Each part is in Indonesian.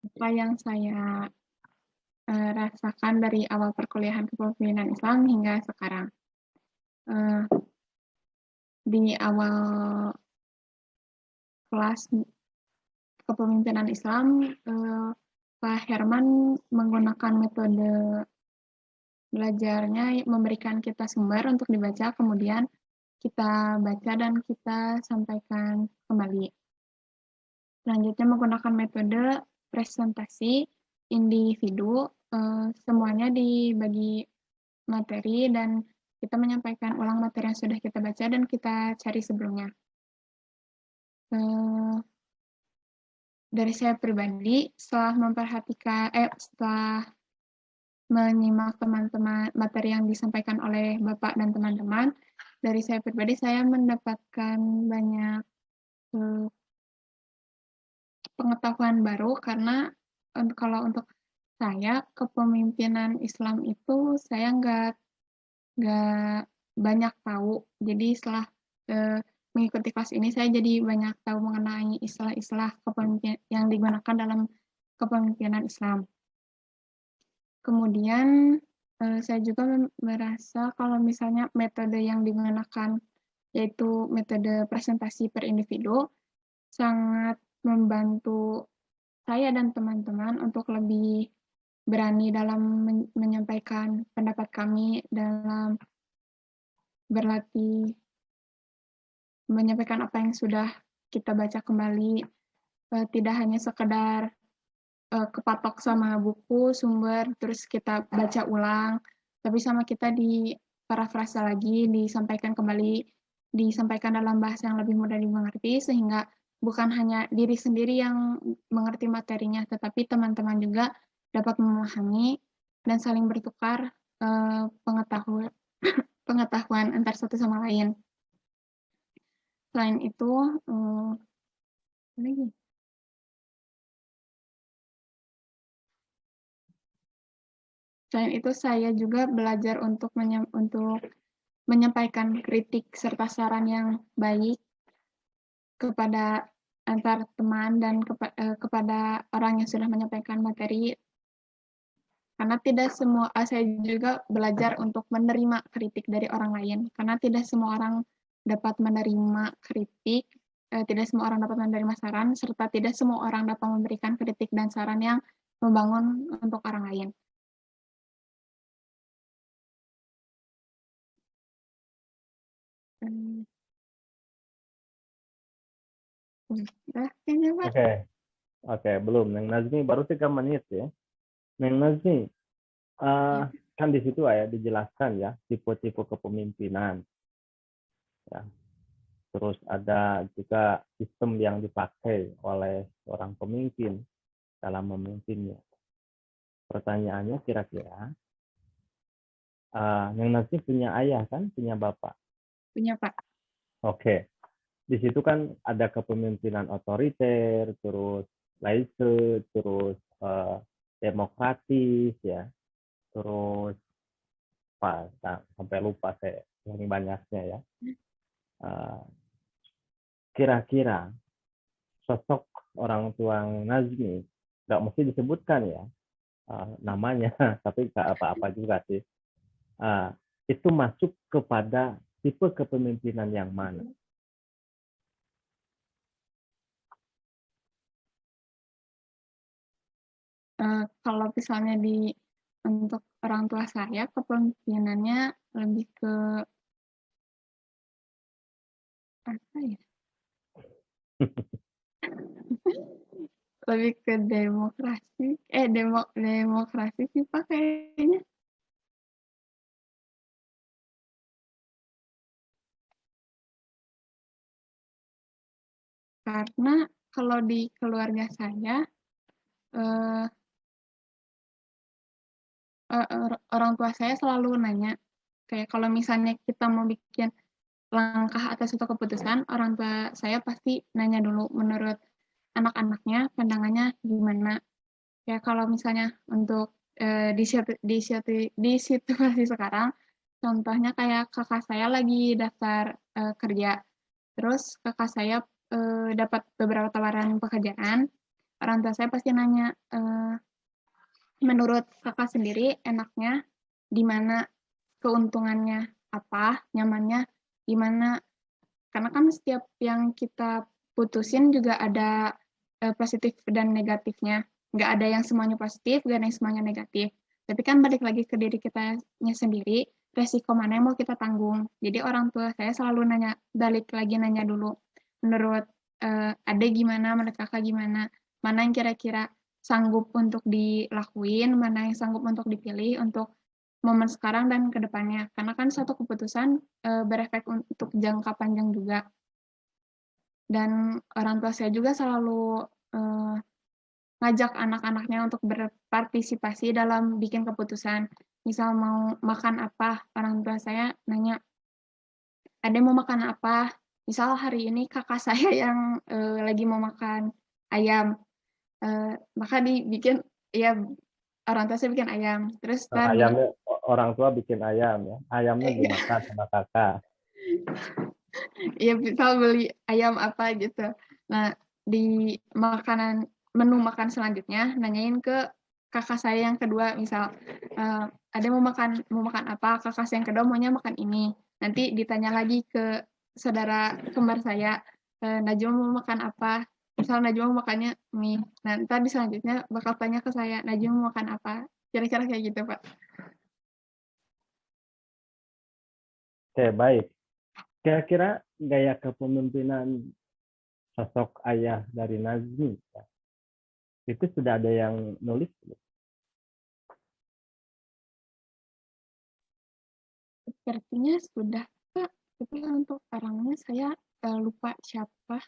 apa yang saya rasakan dari awal perkuliahan kepemimpinan Islam hingga sekarang. Di awal kelas kepemimpinan Islam, Pak Herman menggunakan metode belajarnya memberikan kita sumber untuk dibaca, kemudian kita baca dan kita sampaikan kembali. Selanjutnya menggunakan metode presentasi individu, semuanya dibagi materi dan kita menyampaikan ulang materi yang sudah kita baca dan kita cari sebelumnya. Dari saya pribadi, setelah menyimak teman-teman materi yang disampaikan oleh Bapak dan teman-teman, dari saya pribadi saya mendapatkan banyak pengetahuan baru karena kalau untuk saya kepemimpinan Islam itu saya nggak banyak tahu. Jadi setelah mengikuti kelas ini saya jadi banyak tahu mengenai istilah-istilah yang digunakan dalam kepemimpinan Islam. Kemudian saya juga merasa kalau misalnya metode yang digunakan yaitu metode presentasi per individu sangat membantu saya dan teman-teman untuk lebih berani dalam menyampaikan pendapat kami dalam berlatih menyampaikan apa yang sudah kita baca kembali, tidak hanya sekedar kepatok sama buku, sumber, terus kita baca ulang, tapi sama kita diparafrasa lagi, disampaikan kembali, disampaikan dalam bahasa yang lebih mudah dimengerti, sehingga bukan hanya diri sendiri yang mengerti materinya, tetapi teman-teman juga dapat memahami dan saling bertukar pengetahuan antar satu sama lain. Selain itu, lagi. Selain itu, saya juga belajar untuk menyampaikan kritik serta saran yang baik kepada antar teman dan kepada orang yang sudah menyampaikan materi. Karena tidak semua, saya juga belajar untuk menerima kritik dari orang lain. Karena tidak semua orang dapat menerima kritik, tidak semua orang dapat menerima saran, serta tidak semua orang dapat memberikan kritik dan saran yang membangun untuk orang lain. Kayaknya Pak. Oke, belum. Neng Nazmi baru 3 menit ya. Neng Nazmi, kan di situ ya dijelaskan ya tipe-tipe kepemimpinan. Ya. Terus ada juga sistem yang dipakai oleh orang pemimpin dalam memimpinnya. Pertanyaannya kira-kira, Neng Nazmi punya ayah kan, punya bapak? Punya Pak. Oke. Di situ kan ada kepemimpinan otoriter, terus laissez, terus demokratis ya, terus sampai lupa saya yang banyaknya ya. Kira-kira sosok orang tua Nazmi nggak mesti disebutkan ya namanya, tapi nggak apa-apa juga sih. Itu masuk kepada tipe kepemimpinan yang mana? Kalau misalnya untuk orang tua saya, kepemimpinannya lebih ke apa ya? Lebih ke demokrasi sih Pak kayaknya. Karena kalau di keluarga saya, orang tua saya selalu nanya, kayak kalau misalnya kita mau bikin langkah atas suatu keputusan, orang tua saya pasti nanya dulu menurut anak-anaknya pandangannya gimana. Ya kalau misalnya untuk di situasi sekarang, contohnya kayak kakak saya lagi daftar kerja, terus kakak saya dapat beberapa tawaran pekerjaan, orang tua saya pasti nanya, menurut Kakak sendiri enaknya di mana, keuntungannya apa, nyamannya gimana? Karena kan setiap yang kita putusin juga ada, positif dan negatifnya. Nggak ada yang semuanya positif, nggak ada yang semuanya negatif. Tapi kan balik lagi ke diri kitanya sendiri, resiko mana yang mau kita tanggung. Jadi orang tua saya selalu nanya, balik lagi nanya dulu, menurut, Adek gimana, menurut Kakak gimana, mana yang kira-kira sanggup untuk dilakuin, mana yang sanggup untuk dipilih untuk momen sekarang dan ke depannya. Karena kan satu keputusan, berefek untuk jangka panjang juga. Dan orang tua saya juga selalu, ngajak anak-anaknya untuk berpartisipasi dalam bikin keputusan. Misal mau makan apa, orang tua saya nanya, "Adek mau makan apa?" Misal hari ini kakak saya yang, lagi mau makan ayam, maka dibikin ya orang tua saya bikin ayam, terus entar Ayamnya orang tua bikin ayam ya, ayamnya dimakan sama kakak. iya misal beli ayam apa gitu. Nah, di menu makan selanjutnya nanyain ke kakak saya yang kedua misal, "Adek mau makan apa?" Kakak saya yang kedua maunya makan ini. Nanti ditanya lagi ke saudara kembar saya, "Najwa mau makan apa?" Misal Najwa mau makannya mie. Nah, entar di selanjutnya bakal tanya ke saya, "Najwa mau makan apa?" Kira-kira kayak gitu, Pak. Oke, baik. Kira-kira gaya kepemimpinan sosok ayah dari Nazmi ya, itu sudah ada yang nulis belum? Sepertinya sudah, Kak, tapi untuk orangnya saya, lupa siapa.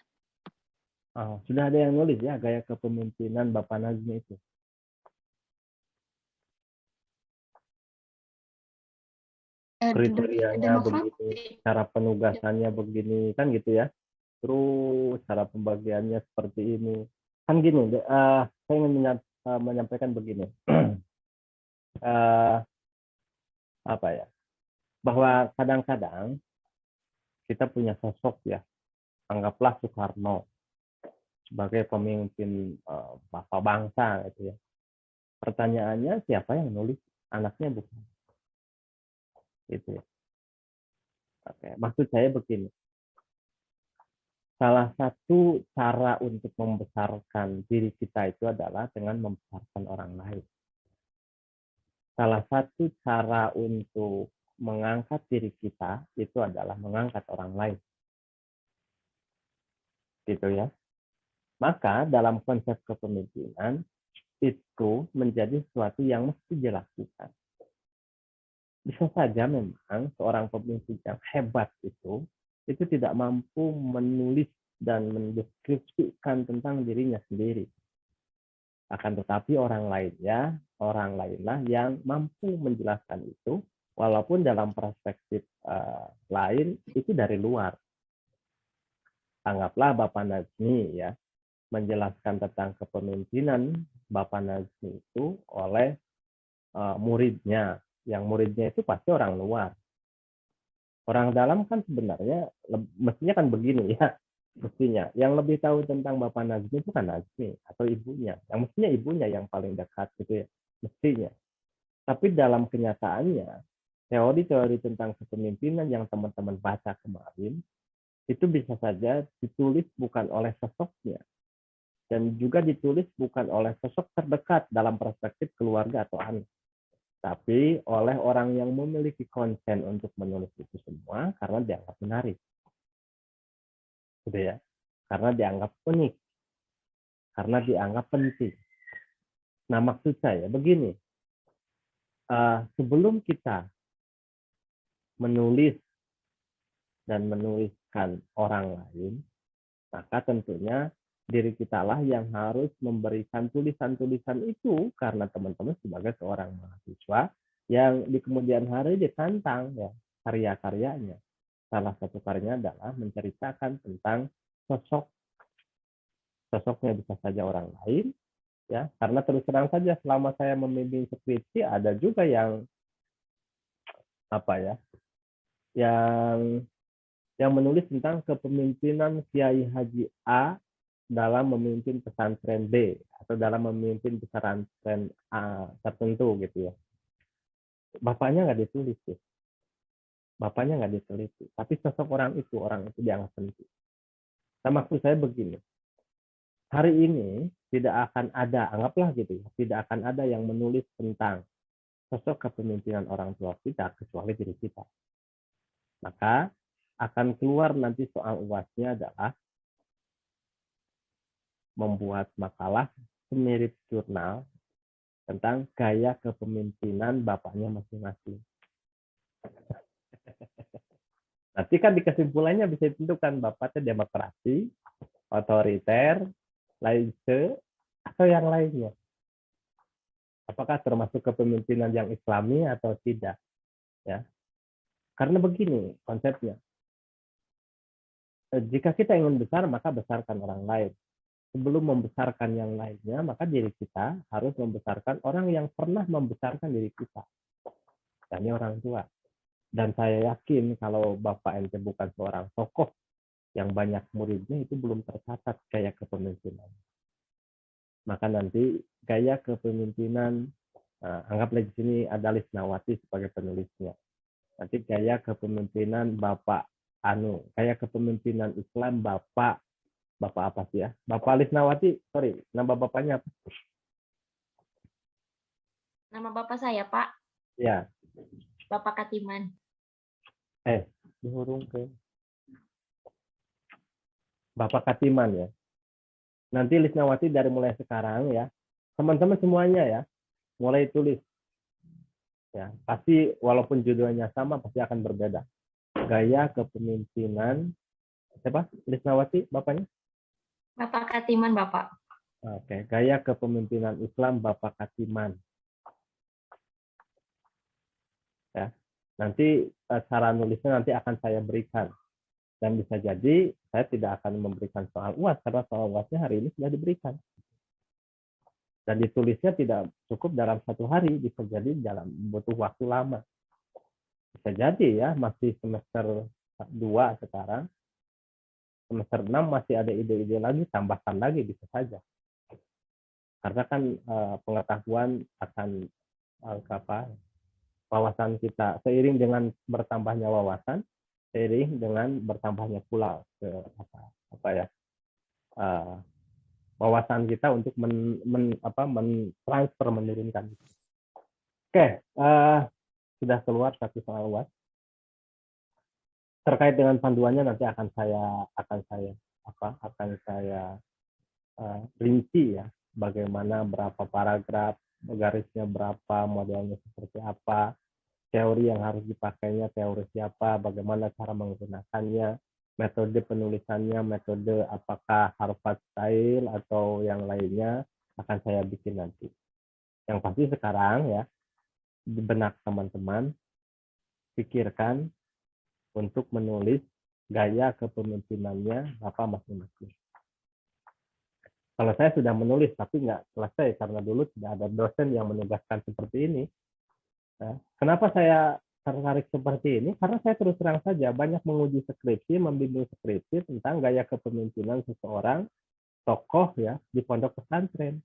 Oh, sudah ada yang nulis ya gaya kepemimpinan Bapak Nazmi itu. Kriterianya begini, Demokrasi. cara penugasannya begini, kan gitu ya. Terus cara pembagiannya seperti ini. Kan gini, saya ingin menyampaikan begini. uh, apa ya? Bahwa kadang-kadang kita punya sosok ya, anggaplah Soekarno sebagai pemimpin bapak bangsa gitu ya. Pertanyaannya siapa yang nulis? Anaknya bukan. Gitu ya. Oke, maksud saya begini. Salah satu cara untuk membesarkan diri kita itu adalah dengan membesarkan orang lain. Salah satu cara untuk mengangkat diri kita itu adalah mengangkat orang lain. Gitu ya. Maka dalam konsep kepemimpinan itu menjadi sesuatu yang mesti dilakukan. Bisa saja memang seorang pemimpin yang hebat itu tidak mampu menulis dan mendeskripsikan tentang dirinya sendiri. Akan tetapi orang lainlah yang mampu menjelaskan itu, walaupun dalam perspektif lain itu dari luar. Anggaplah Bapak Nazmi ya, menjelaskan tentang kepemimpinan Bapak Nazmi itu oleh muridnya. Yang muridnya itu pasti orang luar. Orang dalam kan sebenarnya mestinya kan begini ya. Mestinya yang lebih tahu tentang Bapak Nazmi itu kan Nazmi atau ibunya. Yang mestinya ibunya yang paling dekat gitu ya. Mestinya. Tapi dalam kenyataannya, teori-teori tentang kepemimpinan yang teman-teman baca kemarin itu bisa saja ditulis bukan oleh sosoknya dan juga ditulis bukan oleh sosok terdekat dalam perspektif keluarga atau anak, tapi oleh orang yang memiliki konsen untuk menulis itu semua karena dianggap menarik, gitu ya, karena dianggap unik, karena dianggap penting. Nah, maksud saya begini, sebelum kita menulis dan menuliskan orang lain, maka tentunya diri kita lah yang harus memberikan tulisan-tulisan itu karena teman-teman sebagai seorang mahasiswa yang di kemudian hari ditantang ya karya-karyanya. Salah satu karyanya adalah menceritakan tentang sosoknya bisa saja orang lain ya, karena terus terang saja selama saya membimbing skripsi ada juga yang apa ya, yang yang menulis tentang kepemimpinan Kiai Haji A dalam memimpin pesantren B atau dalam memimpin pesantren A tertentu gitu ya. Bapaknya nggak ditulis ya. Bapaknya nggak diteliti. Tapi sosok orang itu dianggap penting. Nah, maksud saya begini. Hari ini tidak akan ada, anggaplah gitu ya, tidak akan ada yang menulis tentang sosok kepemimpinan orang tua kita kecuali diri kita. Maka akan keluar nanti soal UASnya adalah membuat makalah semirip jurnal tentang gaya kepemimpinan bapaknya masing-masing. Nanti kan di kesimpulannya bisa ditentukan bapaknya demokrasi, otoriter, laisse, atau yang lainnya. Apakah termasuk kepemimpinan yang Islami atau tidak? Ya, karena begini konsepnya. Jika kita ingin besar, maka besarkan orang lain. Sebelum membesarkan yang lainnya, maka diri kita harus membesarkan orang yang pernah membesarkan diri kita. Dan ini orang tua. Dan saya yakin kalau Bapak ente bukan seorang tokoh yang banyak muridnya, itu belum tercatat gaya kepemimpinan. Maka nanti gaya kepemimpinan, anggaplah di sini ada Lisnawati sebagai penulisnya. Nanti gaya kepemimpinan Bapak gaya kepemimpinan Islam Bapak apa sih ya? Bapak Lisnawati, sorry, nama bapaknya apa? Nama bapak saya, Pak. Ya. Bapak Katiman. Dihurung ke Bapak Katiman ya. Nanti Lisnawati dari mulai sekarang ya, teman-teman semuanya ya, mulai tulis. Ya, pasti walaupun judulnya sama pasti akan berbeda. Gaya kepemimpinan siapa? Lisnawati bapaknya? Bapak Katiman, Bapak. Oke, gaya kepemimpinan Islam Bapak Katiman. Ya. Nanti cara nulisnya nanti akan saya berikan. Dan bisa jadi saya tidak akan memberikan soal UAS karena soal UASnya hari ini sudah diberikan. Dan ditulisnya tidak cukup dalam 1 hari, bisa jadi dalam butuh waktu lama. Bisa jadi ya, masih semester 2 sekarang, semester 6 masih ada ide-ide lagi, tambahkan lagi bisa saja. Karena kan pengetahuan akan wawasan kita seiring dengan bertambahnya wawasan, seiring dengan bertambahnya pula wawasan kita untuk mentransfer, menurunkan. Oke, sudah keluar satu soal UAS. Terkait dengan panduannya nanti akan saya rinci ya, bagaimana berapa paragraf, garisnya berapa, modelnya seperti apa, teori yang harus dipakainya teori siapa, bagaimana cara menggunakannya, metode penulisannya, metode apakah Harvard style atau yang lainnya akan saya bikin nanti. Yang pasti sekarang ya, di benak teman-teman pikirkan untuk menulis gaya kepemimpinannya Bapak masing-masing. Kalau saya sudah menulis tapi nggak selesai karena dulu tidak ada dosen yang menugaskan seperti ini. Nah, kenapa saya tertarik seperti ini? Karena saya terus terang saja banyak menguji skripsi, membimbing skripsi tentang gaya kepemimpinan seseorang tokoh ya di pondok pesantren.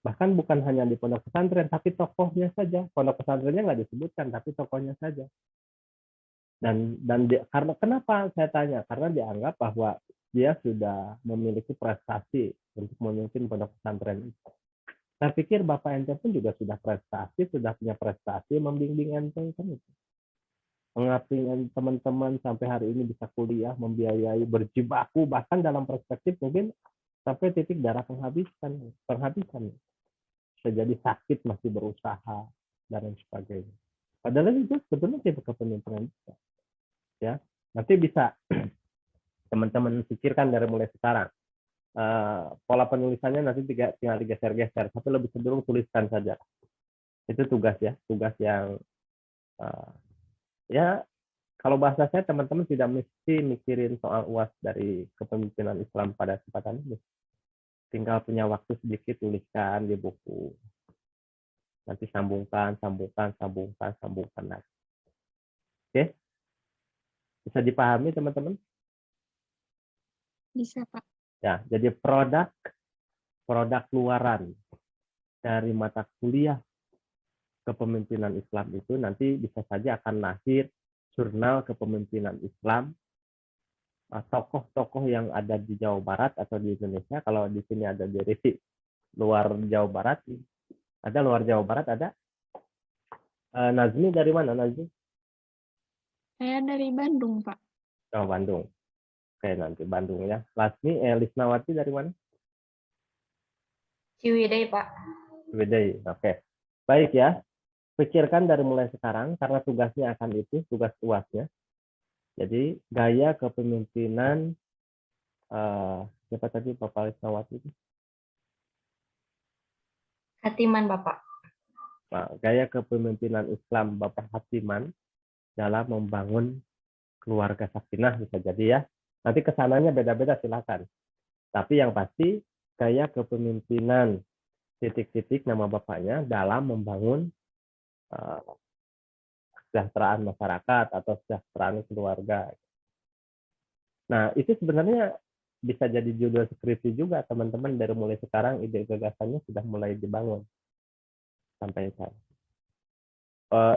Bahkan bukan hanya di pondok pesantren, tapi tokohnya saja. Pondok pesantrennya nggak disebutkan, tapi tokohnya saja. Karena kenapa saya tanya? Karena dianggap bahwa dia sudah memiliki prestasi untuk memimpin pondok pesantren itu. Saya pikir Bapak ente pun juga sudah punya prestasi membimbing ente kan itu. Mengabdi teman-teman sampai hari ini bisa kuliah, membiayai, berjibaku, bahkan dalam perspektif mungkin sampai titik darah penghabisan. Bisa jadi sakit masih berusaha dan lain sebagainya. Padahal itu sebetulnya tipe kepemimpinan kita. Ya, nanti bisa teman-teman pikirkan dari mulai sekarang. Pola penulisannya nanti tinggal digeser-geser, tapi lebih cenderung tuliskan saja. Itu tugas yang ya kalau bahasa saya teman-teman tidak mesti mikirin soal UAS dari kepemimpinan Islam pada kesempatan ini. Tinggal punya waktu sedikit tuliskan di buku. Nanti sambungkan lagi. Oke? Bisa dipahami teman-teman? Bisa, Pak. Ya, jadi produk luaran dari mata kuliah kepemimpinan Islam itu nanti bisa saja akan lahir jurnal kepemimpinan Islam, tokoh-tokoh yang ada di Jawa Barat atau di Indonesia. Kalau di sini ada dari luar Jawa Barat, ada. Nazmi dari mana, Nazmi? Saya dari Bandung, Pak. Oh, Bandung. Oke, nanti Bandung ya. Lisnawati dari mana? Ciwidey, Pak. Ciwidey. Oke. Baik ya. Pikirkan dari mulai sekarang karena tugasnya akan itu, tugas UASnya. Jadi gaya kepemimpinan siapa tadi Bapak Lisnawati itu? Hatiman, Bapak. Nah, gaya kepemimpinan Islam Bapak Hatiman dalam membangun keluarga sakinah bisa jadi ya. Nanti kesananya beda-beda silakan. Tapi yang pasti gaya kepemimpinan titik-titik nama bapaknya dalam membangun kesejahteraan masyarakat atau kesejahteraan keluarga. Nah, itu sebenarnya bisa jadi judul skripsi juga teman-teman. Dari mulai sekarang ide gagasannya sudah mulai dibangun sampai sekarang.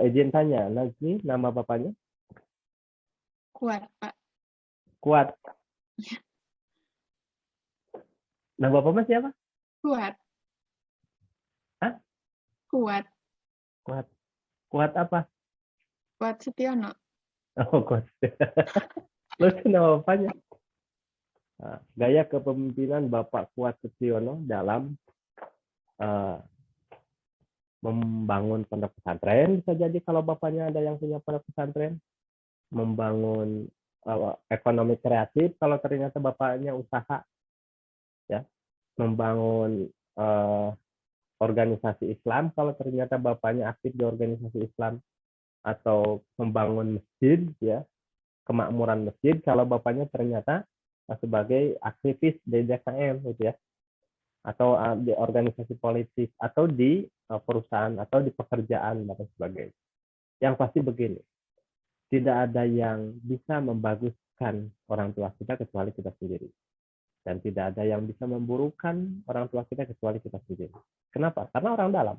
Izin tanya, Nazmi nama bapaknya? Kuat, Pak. Kuat. Nama bapaknya siapa? Kuat. Hah? Kuat. Kuat. Kuat apa? Kuat Setiono. Oh, Kuat. Lucu nama bapaknya. Nah, gaya kepemimpinan Bapak Kuat Setiono dalam membangun pondok pesantren bisa jadi kalau bapaknya ada yang punya pondok pesantren, membangun ekonomi kreatif kalau ternyata bapaknya usaha, ya, membangun organisasi Islam kalau ternyata bapaknya aktif di organisasi Islam, atau membangun masjid, ya, kemakmuran masjid kalau bapaknya ternyata sebagai aktivis di DKM, gitu ya, atau di organisasi politik atau di perusahaan atau di pekerjaan dan sebagainya. Yang pasti begini, tidak ada yang bisa membaguskan orang tua kita kecuali kita sendiri, dan tidak ada yang bisa memburukkan orang tua kita kecuali kita sendiri. Kenapa? Karena orang dalam,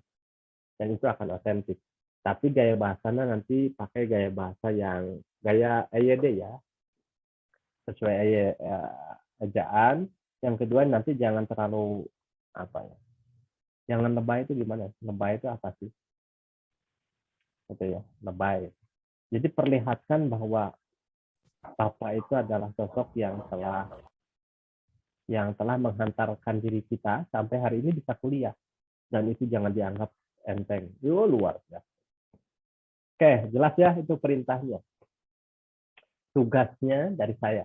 dan itu akan otentik. Tapi gaya bahasanya nanti pakai gaya bahasa yang gaya EYD ya, sesuai ejaan. Yang kedua nanti jangan terlalu apa ya, jangan lebay. Itu gimana? Lebay itu apa sih? Gitu ya, lebay. Jadi perlihatkan bahwa Bapak itu adalah sosok yang telah menghantarkan diri kita sampai hari ini bisa kuliah, dan itu jangan dianggap enteng. Yo, luar biasa. Oke, jelas ya, itu perintahnya. Tugasnya dari saya.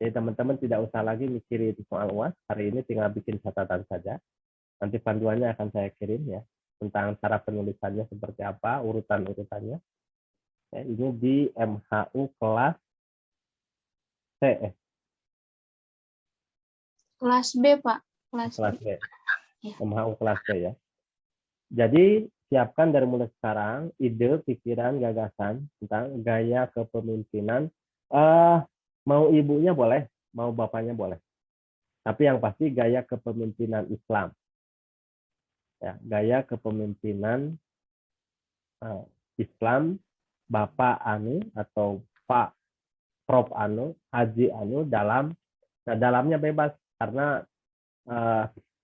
Jadi teman-teman tidak usah lagi mikirin soal UAS. Hari ini tinggal bikin catatan saja. Nanti panduannya akan saya kirim ya, tentang cara penulisannya seperti apa, urutan-urutannya. Ya, ini di MHU kelas C. Kelas B, Pak. Kelas Kelas B. B. MHU kelas C ya. Jadi siapkan dari mulai sekarang ide, pikiran, gagasan tentang gaya kepemimpinan. Mau ibunya boleh, mau bapaknya boleh. Tapi yang pasti gaya kepemimpinan Islam. Ya, gaya kepemimpinan Islam Bapak Anu atau Pak Prof Anu, Haji Anu dalamnya bebas karena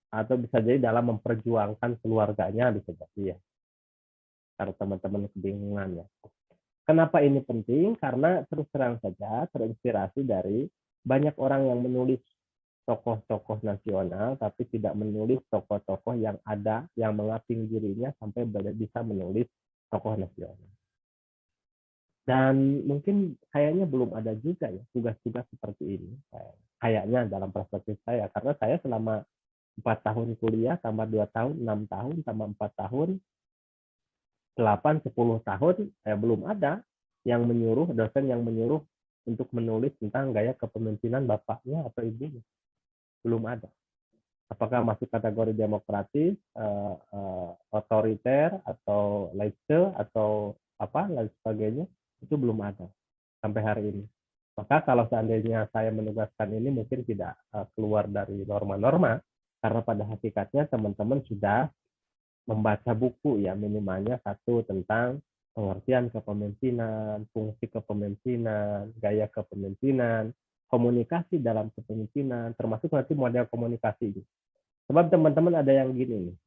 atau bisa jadi dalam memperjuangkan keluarganya bisa jadi ya. Karena teman-teman kebingungan ya. Kenapa ini penting? Karena terus terang saja terinspirasi dari banyak orang yang menulis tokoh-tokoh nasional, tapi tidak menulis tokoh-tokoh yang ada, yang mengaping dirinya sampai bisa menulis tokoh nasional. Dan mungkin kayaknya belum ada juga ya tugas-tugas seperti ini. Kayaknya dalam perspektif saya, karena saya selama 4 tahun kuliah, tambah 2 tahun, 6 tahun, tambah 4 tahun, 8-10 tahun, belum ada yang menyuruh, dosen yang menyuruh untuk menulis tentang gaya kepemimpinan bapaknya atau ibunya. Belum ada. Apakah masuk kategori demokratis, otoriter, atau laissez, atau apa lain sebagainya, itu belum ada. sampai hari ini. Maka kalau seandainya saya menugaskan ini mungkin tidak keluar dari norma-norma, karena pada hakikatnya teman-teman sudah membaca buku ya, minimalnya satu tentang pengertian kepemimpinan, fungsi kepemimpinan, gaya kepemimpinan, komunikasi dalam kepemimpinan, termasuk nanti model komunikasi. Sebab teman-teman ada yang gini nih,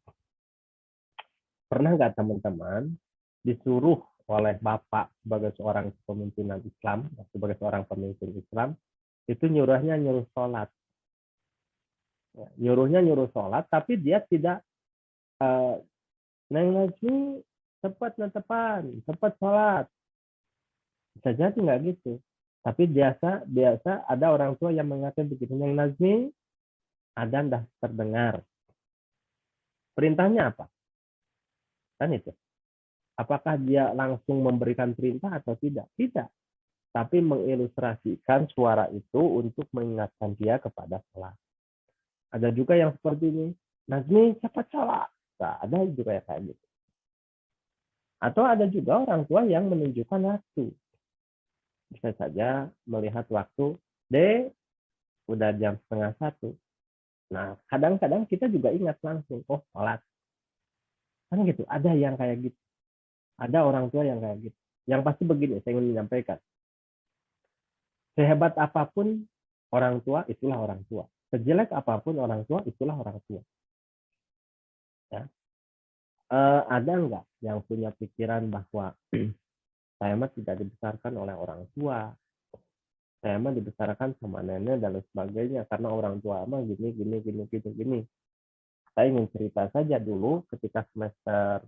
pernah nggak teman-teman disuruh oleh Bapak sebagai seorang kepemimpinan Islam, sebagai seorang pemimpin Islam, itu nyuruh sholat. Nyuruhnya nyuruh sholat, tapi dia tidak Neng Najmi cepat cepat sholat. Bisa jadi nggak gitu. Tapi biasa ada orang tua yang mengatakan begitu, Neng Najmi, adzan dah terdengar. Perintahnya apa? Kan itu. Apakah dia langsung memberikan perintah atau tidak? Tidak. Tapi mengilustrasikan suara itu untuk mengingatkan dia kepada sholat. Ada juga yang seperti ini. Najmi cepat sholat. Nah, ada juga yang kayak gitu. Atau ada juga orang tua yang menunjukkan waktu. Bisa saja melihat waktu, udah jam 12:30. Nah, kadang-kadang kita juga ingat langsung, oh sholat. Kan gitu, ada yang kayak gitu. Ada orang tua yang kayak gitu. Yang pasti begini, saya ingin menyampaikan. Sehebat apapun orang tua, itulah orang tua. Sejelek apapun orang tua, itulah orang tua. Ya. Ada nggak yang punya pikiran bahwa saya mah tidak dibesarkan oleh orang tua, saya mah dibesarkan sama nenek dan lain sebagainya karena orang tua mah gini. Saya ingin cerita saja dulu ketika semester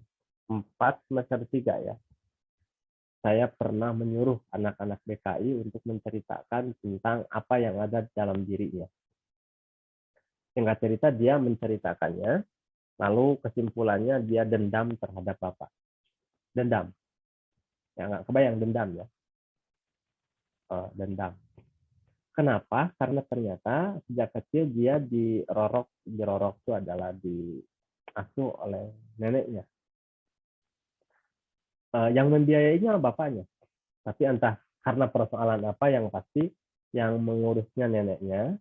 4, semester 3 ya. Saya pernah menyuruh anak-anak BKI untuk menceritakan tentang apa yang ada dalam dirinya. Singkat cerita dia menceritakannya, lalu kesimpulannya dia dendam terhadap bapak. Dendam. Ya nggak kebayang dendam ya. Dendam. Kenapa? Karena ternyata sejak kecil dia dirorok itu adalah diasuh oleh neneknya. Yang membiayainya bapaknya. Tapi entah karena persoalan apa yang pasti yang mengurusnya neneknya,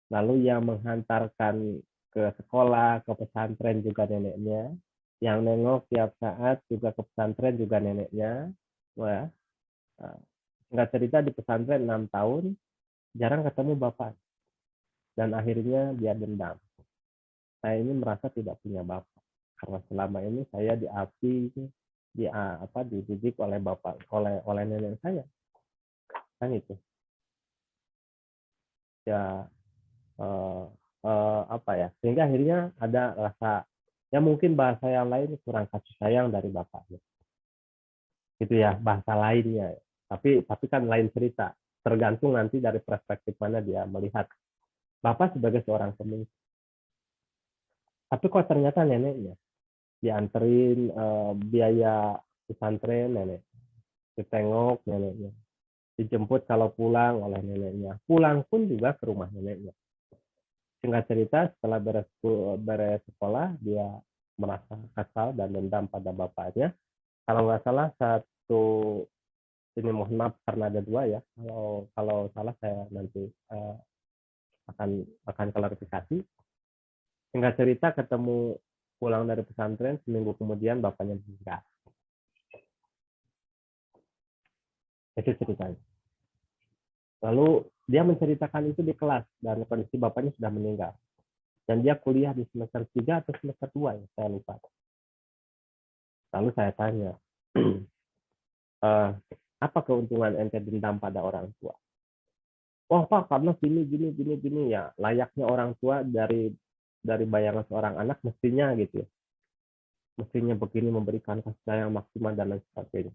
lalu yang menghantarkan ke sekolah, ke pesantren juga neneknya, yang nengok tiap saat juga ke pesantren juga neneknya. Wah, singkat cerita di pesantren 6 tahun, jarang ketemu bapak. Dan akhirnya dia dendam. Saya ini merasa tidak punya bapak. Karena selama ini saya dididik oleh bapak, oleh nenek saya. Kan itu. Ya, sehingga akhirnya ada rasa, ya mungkin bahasa yang lain kurang kasih sayang dari bapaknya. Gitu ya, bahasa lainnya. Tapi kan lain cerita. Tergantung nanti dari perspektif mana dia melihat bapak sebagai seorang pemimpin. Tapi kok ternyata neneknya dianterin biaya pesantren nenek, ditengok neneknya, dijemput kalau pulang oleh neneknya, pulang pun juga ke rumah neneknya. Singkat cerita setelah beres sekolah dia merasa kesal dan dendam pada bapaknya. Kalau nggak salah satu, ini mohon maaf karena ada dua ya, kalau salah saya nanti akan klarifikasi. Singkat cerita ketemu pulang dari pesantren, seminggu kemudian bapaknya meninggal. Itu ceritanya. Lalu dia menceritakan itu di kelas dan kondisi bapaknya sudah meninggal. Dan dia kuliah di semester 3 atau semester 2 ya, saya lupa. Lalu saya tanya, apa keuntungan ente dendam pada orang tua? Oh Pak, karena gini ya, layaknya orang tua dari bayangan seorang anak mestinya gitu ya. Mestinya begini, memberikan kasih sayang maksimal dan lain sebagainya.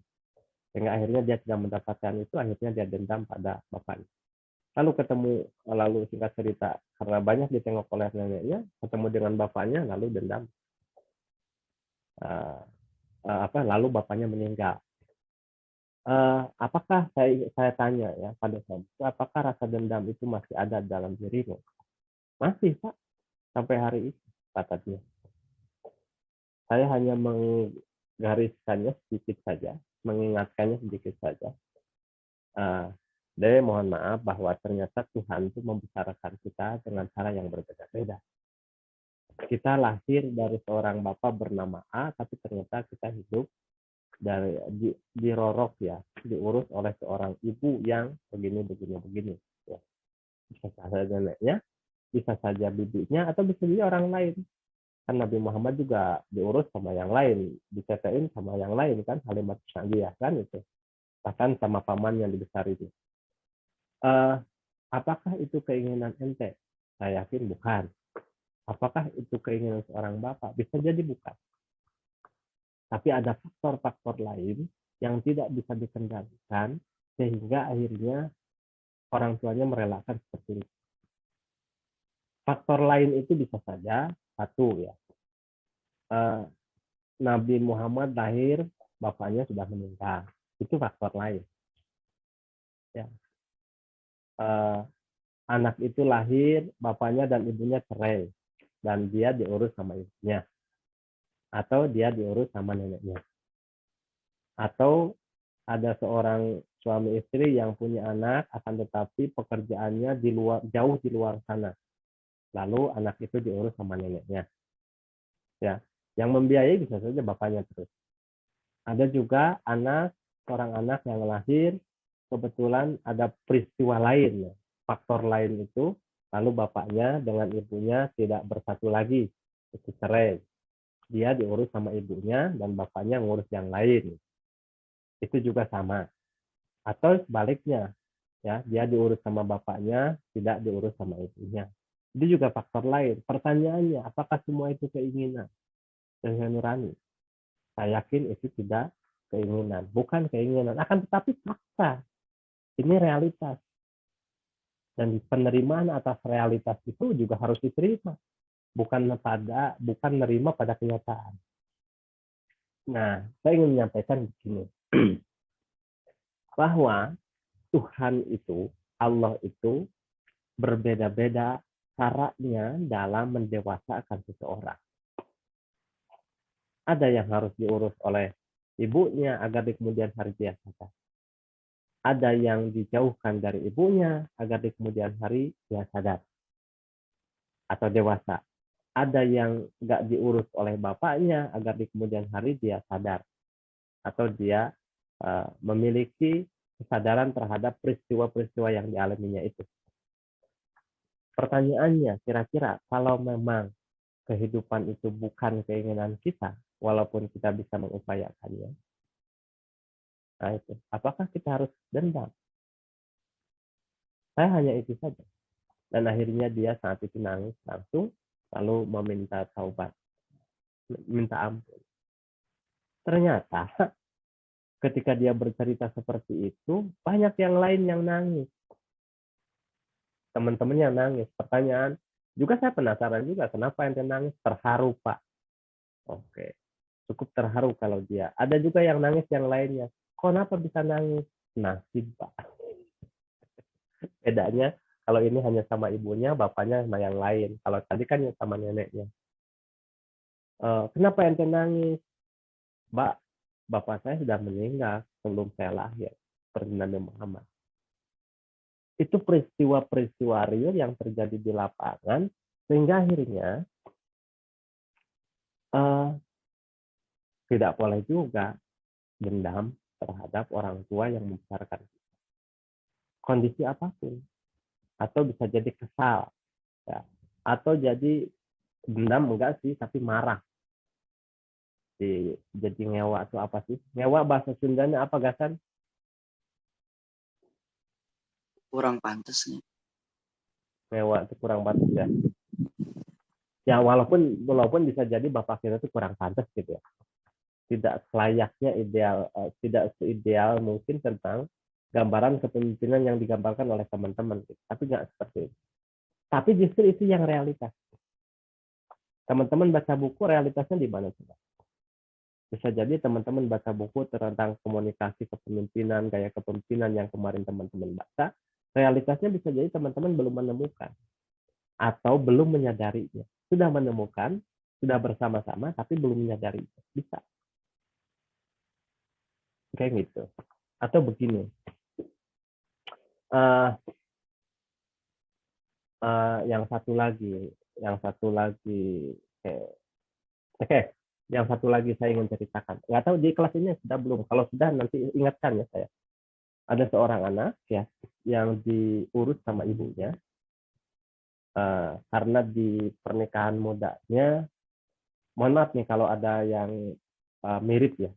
Sehingga akhirnya dia tidak mendapatkan itu, akhirnya dia dendam pada bapaknya. Lalu singkat cerita, karena banyak ditengok oleh neneknya, ketemu dengan bapaknya, lalu dendam. Lalu bapaknya meninggal. Apakah saya tanya ya pada saat itu, apakah rasa dendam itu masih ada dalam dirimu? Masih Pak, sampai hari ini kata dia. Saya hanya menggariskannya sedikit saja, mengingatkannya sedikit saja. Jadi mohon maaf bahwa ternyata Tuhan itu membesarkan kita dengan cara yang berbeda-beda. Kita lahir dari seorang bapak bernama A, tapi ternyata kita hidup dari dirorok ya, diurus oleh seorang ibu yang begini. Ya. Bisa saja neneknya, bisa saja bibinya, atau bisa jadi orang lain. Kan Nabi Muhammad juga diurus sama yang lain, ditetein sama yang lain kan, Halimat Sa'diyah kan itu. Bahkan sama paman yang dibesar itu. Apakah itu keinginan ente? Saya yakin bukan. Apakah itu keinginan seorang bapak? Bisa jadi bukan. Tapi ada faktor-faktor lain yang tidak bisa dikendalikan sehingga akhirnya orang tuanya merelakan seperti itu. Faktor lain itu bisa saja satu ya. Nabi Muhammad lahir, bapaknya sudah meninggal. Itu faktor lain. Ya. Anak itu lahir, bapaknya dan ibunya cerai. Dan dia diurus sama ibunya. Atau dia diurus sama neneknya. Atau ada seorang suami istri yang punya anak, akan tetapi pekerjaannya jauh di luar sana. Lalu anak itu diurus sama neneknya. Ya, yang membiayai bisa saja bapaknya terus. Ada juga seorang anak yang lahir, kebetulan ada peristiwa lain, faktor lain itu, lalu bapaknya dengan ibunya tidak bersatu lagi, itu cerai. Dia diurus sama ibunya dan bapaknya ngurus yang lain. Itu juga sama. Atau sebaliknya, ya, dia diurus sama bapaknya, tidak diurus sama ibunya. Itu juga faktor lain. Pertanyaannya, apakah semua itu keinginan dan nurani? Saya yakin itu tidak keinginan, bukan keinginan, akan tetapi fakta. Ini realitas. Dan penerimaan atas realitas itu juga harus diterima, bukan nerima pada kenyataan. Nah, saya ingin menyampaikan begini, bahwa Tuhan itu, Allah itu berbeda-beda caranya dalam mendewasakan seseorang. Ada yang harus diurus oleh ibunya agar di kemudian hari dia sadar. Ada yang dijauhkan dari ibunya agar di kemudian hari dia sadar atau dewasa. Ada yang nggak diurus oleh bapaknya agar di kemudian hari dia sadar atau dia memiliki kesadaran terhadap peristiwa-peristiwa yang dialaminya itu. Pertanyaannya, kira-kira kalau memang kehidupan itu bukan keinginan kita, walaupun kita bisa mengupayakannya, nah itu, apakah kita harus dendam? Saya hanya itu saja. Dan akhirnya dia saat itu nangis langsung, lalu meminta taubat, minta ampun. Ternyata ketika dia bercerita seperti itu, banyak yang lain yang nangis. Teman-teman yang nangis. Pertanyaan, juga saya penasaran juga, kenapa ente nangis? Terharu, Pak. Oke, cukup terharu kalau dia. Ada juga yang nangis yang lainnya. Kenapa bisa nangis? Nasib, Pak. Bedanya, kalau ini hanya sama ibunya, bapaknya sama yang lain. Kalau tadi kan sama neneknya. Kenapa ente nangis? Mbak, bapak saya sudah meninggal sebelum saya lahir. Seperti Nabi Muhammad. Itu peristiwa-peristiwa real yang terjadi di lapangan, sehingga akhirnya tidak boleh juga dendam terhadap orang tua yang membesarkan kita. Kondisi apapun. Atau bisa jadi kesal. Ya. Atau jadi dendam enggak sih, tapi marah. Jadi ngewa itu apa sih? Ngewa bahasa Sundanya apa, Gasan? Kurang pantas nih. Ngewa itu kurang pantas ya. Ya walaupun bisa jadi bapak kita itu kurang pantas gitu ya. Tidak selayaknya ideal, tidak seideal mungkin tentang gambaran kepemimpinan yang digambarkan oleh teman-teman. Tapi nggak seperti itu. Tapi justru itu yang realitas. Teman-teman baca buku, realitasnya di mana coba? Bisa jadi teman-teman baca buku tentang komunikasi kepemimpinan, gaya kepemimpinan yang kemarin teman-teman baca, realitasnya bisa jadi teman-teman belum menemukan atau belum menyadarinya. Sudah menemukan, sudah bersama-sama, tapi belum menyadarinya. Bisa. Kayak gitu. Atau begini, Eh, yang satu lagi, oke, yang satu lagi saya ingin ceritakan. Nggak tahu di kelas ini sudah belum. Kalau sudah nanti ingatkan ya saya. Ada seorang anak ya yang diurus sama ibunya karena di pernikahan mudanya, mohon maaf nih kalau ada yang mirip ya,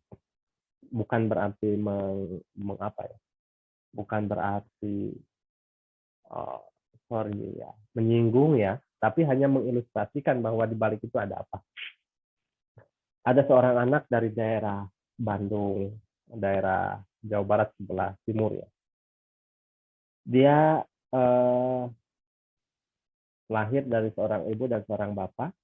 bukan berarti mengapa ya, bukan berarti sorry ya, menyinggung ya, tapi hanya mengilustrasikan bahwa di balik itu ada apa. Ada seorang anak dari daerah Bandung, daerah Jawa Barat sebelah timur ya. Dia lahir dari seorang ibu dan seorang bapak,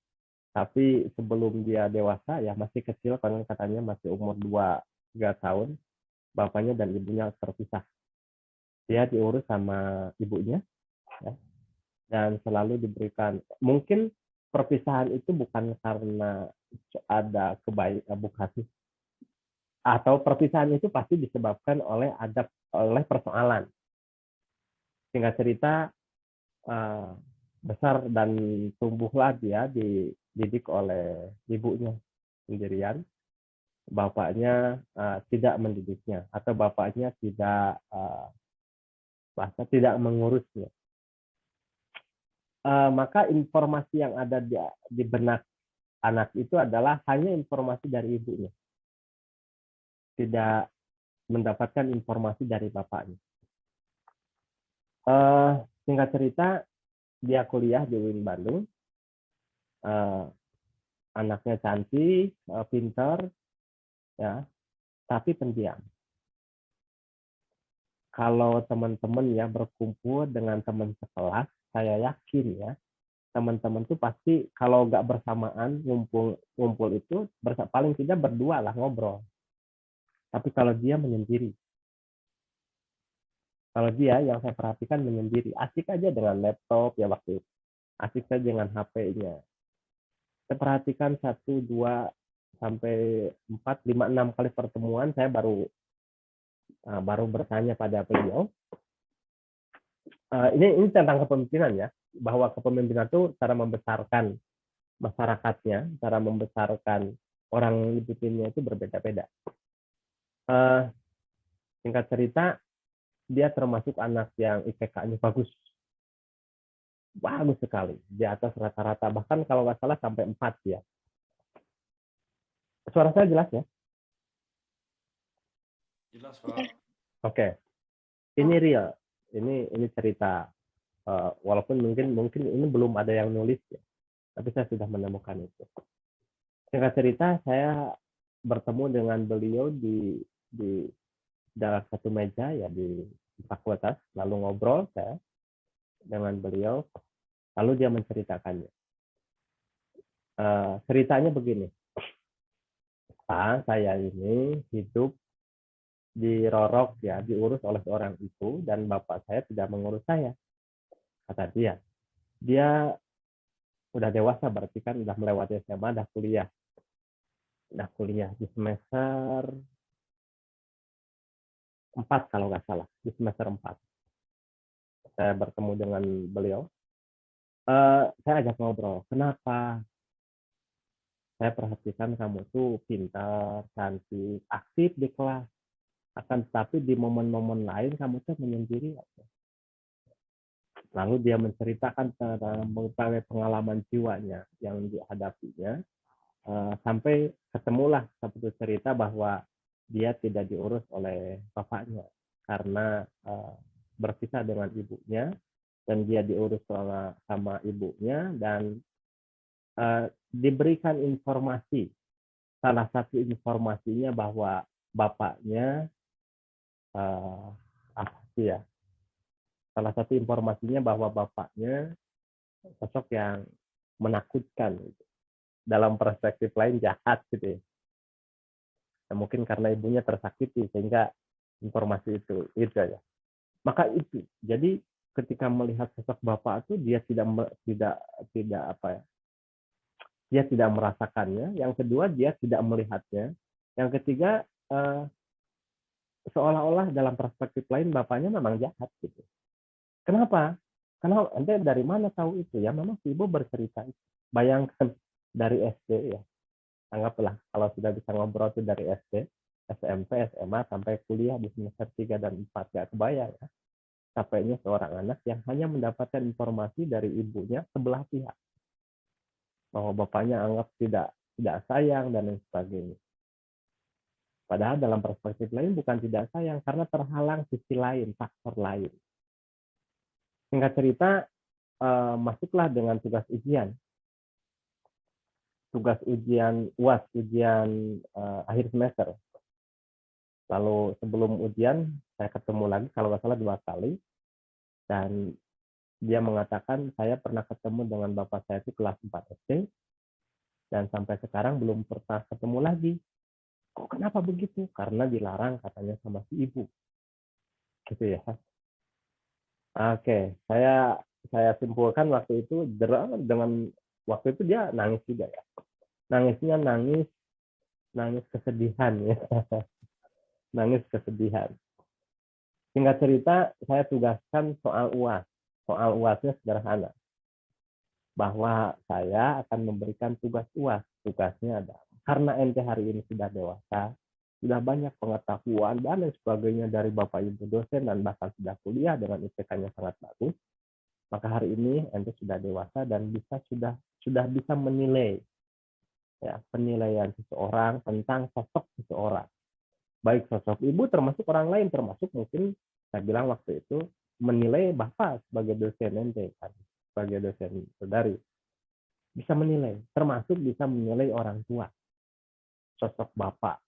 tapi sebelum dia dewasa ya masih kecil, karena katanya masih umur 2-3 tahun, bapaknya dan ibunya terpisah. Dia diurus sama ibunya ya, dan selalu diberikan, mungkin perpisahan itu bukan karena ada bukan, atau perpisahan itu pasti disebabkan oleh persoalan. Singkat cerita, besar dan tumbuhlah dia dididik oleh ibunya sendirian. Bapaknya tidak mendidiknya, atau bapaknya tidak mengurusnya. Maka informasi yang ada di benak anak itu adalah hanya informasi dari ibunya, tidak mendapatkan informasi dari bapaknya. Singkat cerita, dia kuliah di UIN Bandung. Anaknya cantik, pintar, ya, tapi pendiam. Kalau teman-teman ya berkumpul dengan teman sekelas, saya yakin ya, teman-teman tuh pasti kalau nggak bersamaan ngumpul itu paling tidak berdua lah ngobrol. Tapi kalau dia menyendiri, kalau dia yang saya perhatikan menyendiri, asik aja dengan laptop ya waktu itu, asik saja dengan HP-nya. Saya perhatikan 1, 2, sampai 4, 5, 6 kali pertemuan, saya baru bertanya pada beliau. Ini tentang kepemimpinan ya, bahwa kepemimpinan itu cara membesarkan masyarakatnya, cara membesarkan orang di timnya itu berbeda-beda. Singkat cerita, dia termasuk anak yang IPK-nya bagus sekali, di atas rata-rata, bahkan kalau nggak salah sampai 4 ya. Suara saya jelas ya? Jelas, Pak. Oke. Ini real, ini cerita. Walaupun mungkin ini belum ada yang nulis ya, tapi saya sudah menemukan itu. Singkat cerita, saya bertemu dengan beliau di dalam satu meja ya di fakultas, lalu ngobrol saya dengan beliau, lalu dia menceritakannya. Ceritanya begini, Pak, saya ini hidup di Rorok ya, diurus oleh seorang ibu, dan bapak saya tidak mengurus saya, kata dia. Dia udah dewasa, berarti kan udah melewati SMA, udah kuliah di semester 4 kalau nggak salah, di semester 4. Saya bertemu dengan beliau. Saya ajak ngobrol, kenapa? Saya perhatikan kamu tuh pintar, cantik, aktif di kelas. Akan tetapi di momen-momen lain kamu tuh menyendiri. Lalu dia menceritakan tentang mengenai pengalaman jiwanya yang dihadapinya, sampai ketemulah satu cerita bahwa dia tidak diurus oleh bapaknya karena berpisah dengan ibunya, dan dia diurus sama ibunya, dan diberikan informasi. Salah satu informasinya bahwa bapaknya salah satu informasinya bahwa bapaknya sosok yang menakutkan, dalam perspektif lain jahat gitu ya. Nah, mungkin karena ibunya tersakiti sehingga informasi itu ya. Maka itu, jadi ketika melihat sosok bapak itu dia dia tidak merasakannya. Yang kedua, dia tidak melihatnya. Yang ketiga, seolah-olah dalam perspektif lain bapaknya memang jahat gitu. Kenapa? Karena ente dari mana tahu itu ya? Memang si ibu bercerita itu. Bayangkan dari SD ya, anggaplah kalau sudah bisa ngobrol itu dari SD, SMP, SMA sampai kuliah di semester 3 dan 4, gak kebayang ya. Capeknya seorang anak yang hanya mendapatkan informasi dari ibunya sebelah pihak. Bahwa bapaknya anggap tidak sayang dan lain sebagainya. Padahal dalam perspektif lain bukan tidak sayang, karena terhalang sisi lain, faktor lain. Singkat cerita, masuklah dengan tugas ujian. Tugas ujian UAS, ujian akhir semester. Lalu sebelum ujian, saya ketemu lagi, kalau nggak salah 2 kali. Dan dia mengatakan, saya pernah ketemu dengan bapak saya itu kelas 4 SD. Dan sampai sekarang belum pernah ketemu lagi. Kok kenapa begitu? Karena dilarang katanya sama si ibu. Gitu ya. Oke, saya simpulkan waktu itu dengan waktu itu dia nangis juga ya. Nangisnya nangis kesedihan ya. Nangis kesedihan. Singkat cerita, saya tugaskan soal UAS. Soal UASnya sederhana. Bahwa saya akan memberikan tugas UAS. Tugasnya adalah, karena ente hari ini sudah dewasa, sudah banyak pengetahuan dan lain sebagainya dari Bapak Ibu dosen dan bahkan sudah kuliah dengan IPK-nya sangat bagus, maka hari ini ente sudah dewasa dan sudah bisa menilai ya, penilaian seseorang tentang sosok seseorang. Baik sosok ibu termasuk orang lain, termasuk mungkin saya bilang waktu itu menilai Bapak sebagai dosen ente kan, sebagai dosen saudari. Bisa menilai, termasuk bisa menilai orang tua. Sosok Bapak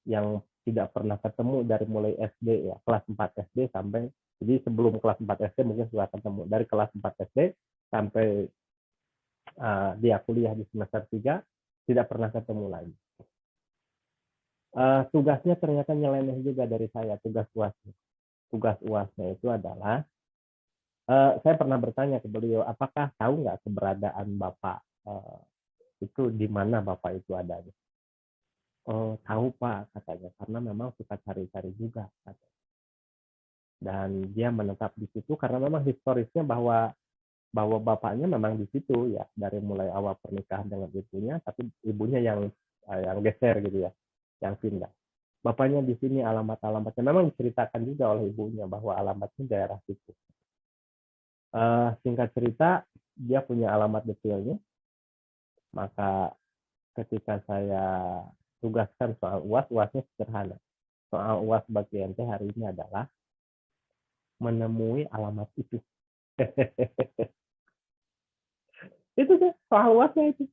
yang tidak pernah ketemu dari mulai SD ya, kelas 4 SD sampai, jadi sebelum kelas 4 SD mungkin sudah ketemu, dari kelas 4 SD sampai dia kuliah di semester 3 tidak pernah ketemu lagi. Tugasnya ternyata nyeleneh juga dari saya, tugas UASnya. Tugas UASnya itu adalah, saya pernah bertanya ke beliau, apakah tahu nggak keberadaan Bapak itu di mana Bapak itu adanya? Oh, tahu Pak, katanya, karena memang suka cari-cari juga. Katanya. Dan dia menetap di situ karena memang historisnya bahwa bapaknya memang di situ ya, dari mulai awal pernikahan dengan ibunya, tapi ibunya yang geser gitu ya, yang pindah. Bapaknya di sini, alamatnya memang diceritakan juga oleh ibunya bahwa alamatnya daerah situ. Singkat cerita, dia punya alamat detailnya. Maka ketika saya tugaskan soal UAS, UASnya sederhana. Soal UAS bagi ente hari ini adalah menemui alamat itu. Itu deh soal UASnya itu.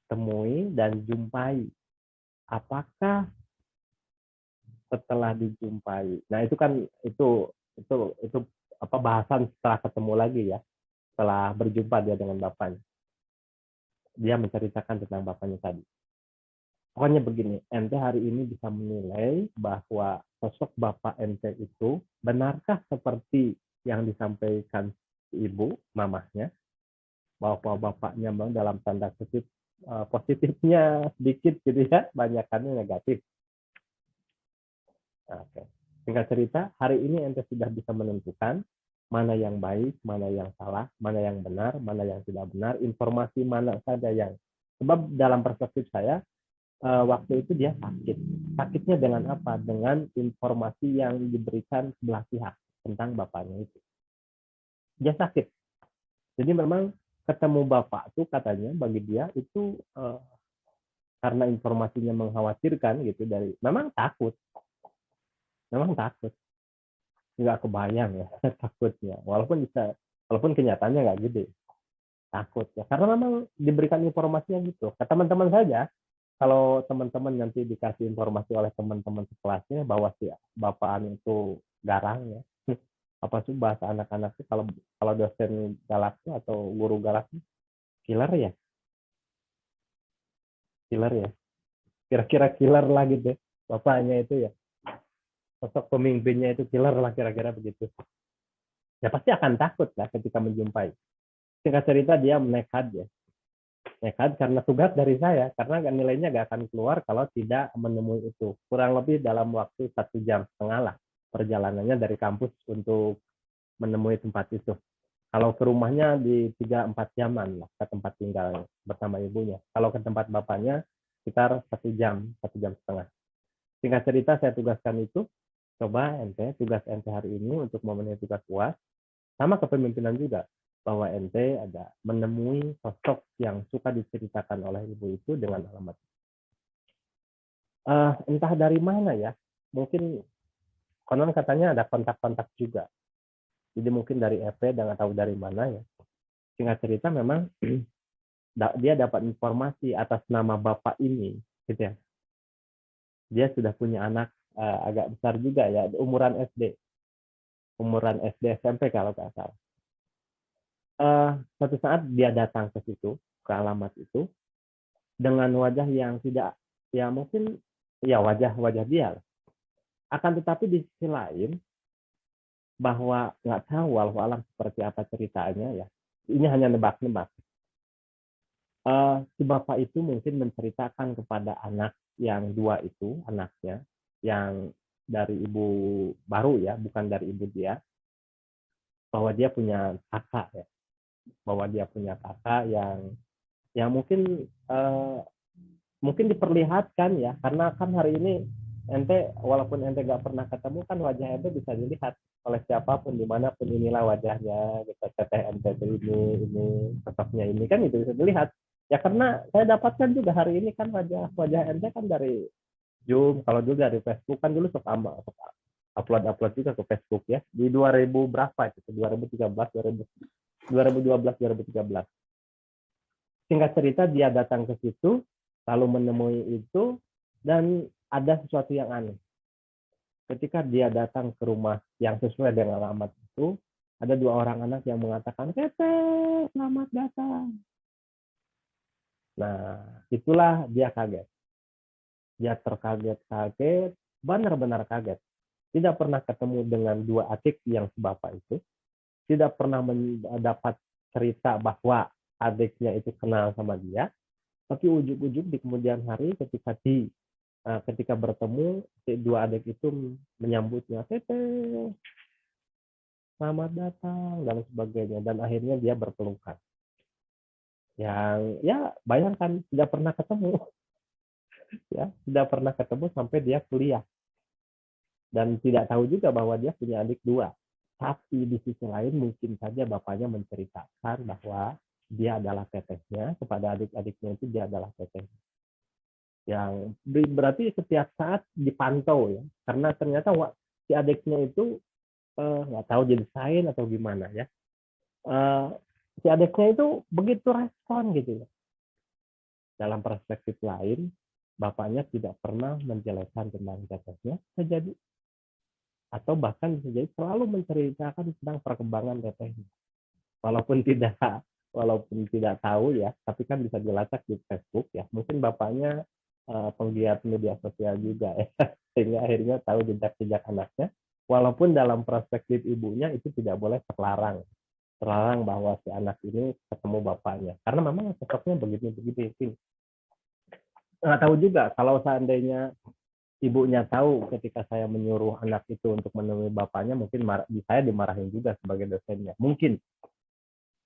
Temui dan jumpai. Apakah setelah dijumpai, nah itu kan itu apa bahasan setelah ketemu lagi ya, setelah berjumpa dia dengan bapaknya, dia menceritakan tentang bapaknya tadi. Pokoknya begini, ente hari ini bisa menilai bahwa sosok bapak ente itu benarkah seperti yang disampaikan ibu mamahnya, bahwa bapaknya memang dalam tanda kutip positifnya sedikit gitu ya, banyakannya negatif. Oke. Singkat cerita, hari ini ente sudah bisa menentukan mana yang baik, mana yang salah, mana yang benar, mana yang tidak benar, informasi mana saja yang, sebab dalam perspektif saya waktu itu dia sakit. Sakitnya dengan apa? Dengan informasi yang diberikan sebelah pihak tentang bapaknya itu. Dia sakit. Jadi memang ketemu bapak tuh katanya bagi dia itu karena informasinya mengkhawatirkan gitu, dari memang takut. Nggak kebayang ya takutnya, walaupun kenyataannya nggak gede, takut ya karena memang diberikan informasinya gitu ke teman-teman saja. Kalau teman-teman nanti dikasih informasi oleh teman-teman sekelasnya bahwa si bapaan itu garang ya, apa sih bahasa anak-anak sih, kalau dosen galak atau guru galak, killer ya, kira-kira killer lah gitu bapaknya itu ya, sosok pemimpinnya itu killer lah kira-kira begitu. Ya pasti akan takut lah ketika menjumpai. Singkat cerita dia nekat ya. Ya kan, karena tugas dari saya, karena nilainya nggak akan keluar kalau tidak menemui itu. Kurang lebih dalam waktu 1,5 jam lah perjalanannya dari kampus untuk menemui tempat itu. Kalau ke rumahnya di 3-4 jaman lah ke tempat tinggal bersama ibunya. Kalau ke tempat bapaknya sekitar 1 jam, 1,5 jam. Singkat cerita saya tugaskan itu, coba ente, tugas ente hari ini untuk memenuhi tugas UAS, sama kepemimpinan juga, bahwa ente ada menemui sosok yang suka diceritakan oleh ibu itu dengan alamat. Entah dari mana ya, mungkin konon katanya ada kontak-kontak juga. Jadi mungkin dari EP dan nggak tahu dari mana ya. Singkat cerita memang dia dapat informasi atas nama bapak ini, gitu ya. Dia sudah punya anak agak besar juga ya, umuran SD SMP kalau nggak salah. Suatu saat dia datang ke situ, ke alamat itu, dengan wajah yang tidak, ya mungkin ya wajah dia. Akan tetapi di sisi lain, bahwa nggak tahu walau alam seperti apa ceritanya ya. Ini hanya nebak-nebak. Si bapak itu mungkin menceritakan kepada anak yang dua itu, anaknya, yang dari ibu baru ya, bukan dari ibu dia, bahwa dia punya kakak ya. Bahwa dia punya kakak yang mungkin diperlihatkan ya, karena kan hari ini ente walaupun ente gak pernah ketemu kan wajah ente bisa dilihat oleh siapapun dimanapun, inilah wajahnya, kita teteh ente ini sosoknya ini kan itu bisa dilihat ya, karena saya dapatkan juga hari ini kan wajah ente kan dari Zoom, kalau dulu dari Facebook kan dulu suka upload juga ke Facebook ya di 2000 berapa itu 2013 2012 2013. Singkat cerita dia datang ke situ lalu menemui itu, dan ada sesuatu yang aneh. Ketika dia datang ke rumah yang sesuai dengan alamat itu, ada 2 orang anak yang mengatakan, "Teteh, selamat datang." Nah, itulah dia kaget. Dia terkaget-kaget, benar-benar kaget. Tidak pernah ketemu dengan 2 adik yang sebapak itu. Tidak pernah mendapat cerita bahwa adiknya itu kenal sama dia. Tapi ujug-ujug di kemudian hari ketika bertemu, si 2 adik itu menyambutnya, "Teteh, selamat datang," dan sebagainya. Dan akhirnya dia berpelukan. Yang ya bayangkan tidak pernah ketemu. Ya, tidak pernah ketemu sampai dia kuliah. Dan tidak tahu juga bahwa dia punya adik 2. Tapi di sisi lain mungkin saja bapaknya menceritakan bahwa dia adalah tetehnya, kepada adik-adiknya itu dia adalah tetehnya. Yang berarti setiap saat dipantau ya, karena ternyata si adiknya itu nggak tahu jadi sign atau gimana ya, si adiknya itu begitu respon gitu ya. Dalam perspektif lain, bapaknya tidak pernah menjelaskan tentang tetehnya terjadi, atau bahkan bisa jadi selalu menceritakan tentang perkembangan tetehnya, walaupun tidak tahu ya, tapi kan bisa dilacak di Facebook ya. Mungkin bapaknya penggiat media sosial juga ya, sehingga akhirnya tahu jejak-jejak anaknya, walaupun dalam perspektif ibunya itu tidak boleh terlarang bahwa si anak ini ketemu bapaknya, karena memang sosoknya begitu. Nggak tahu juga kalau seandainya ibunya tahu ketika saya menyuruh anak itu untuk menemui bapaknya, mungkin saya dimarahin juga sebagai dosennya, mungkin.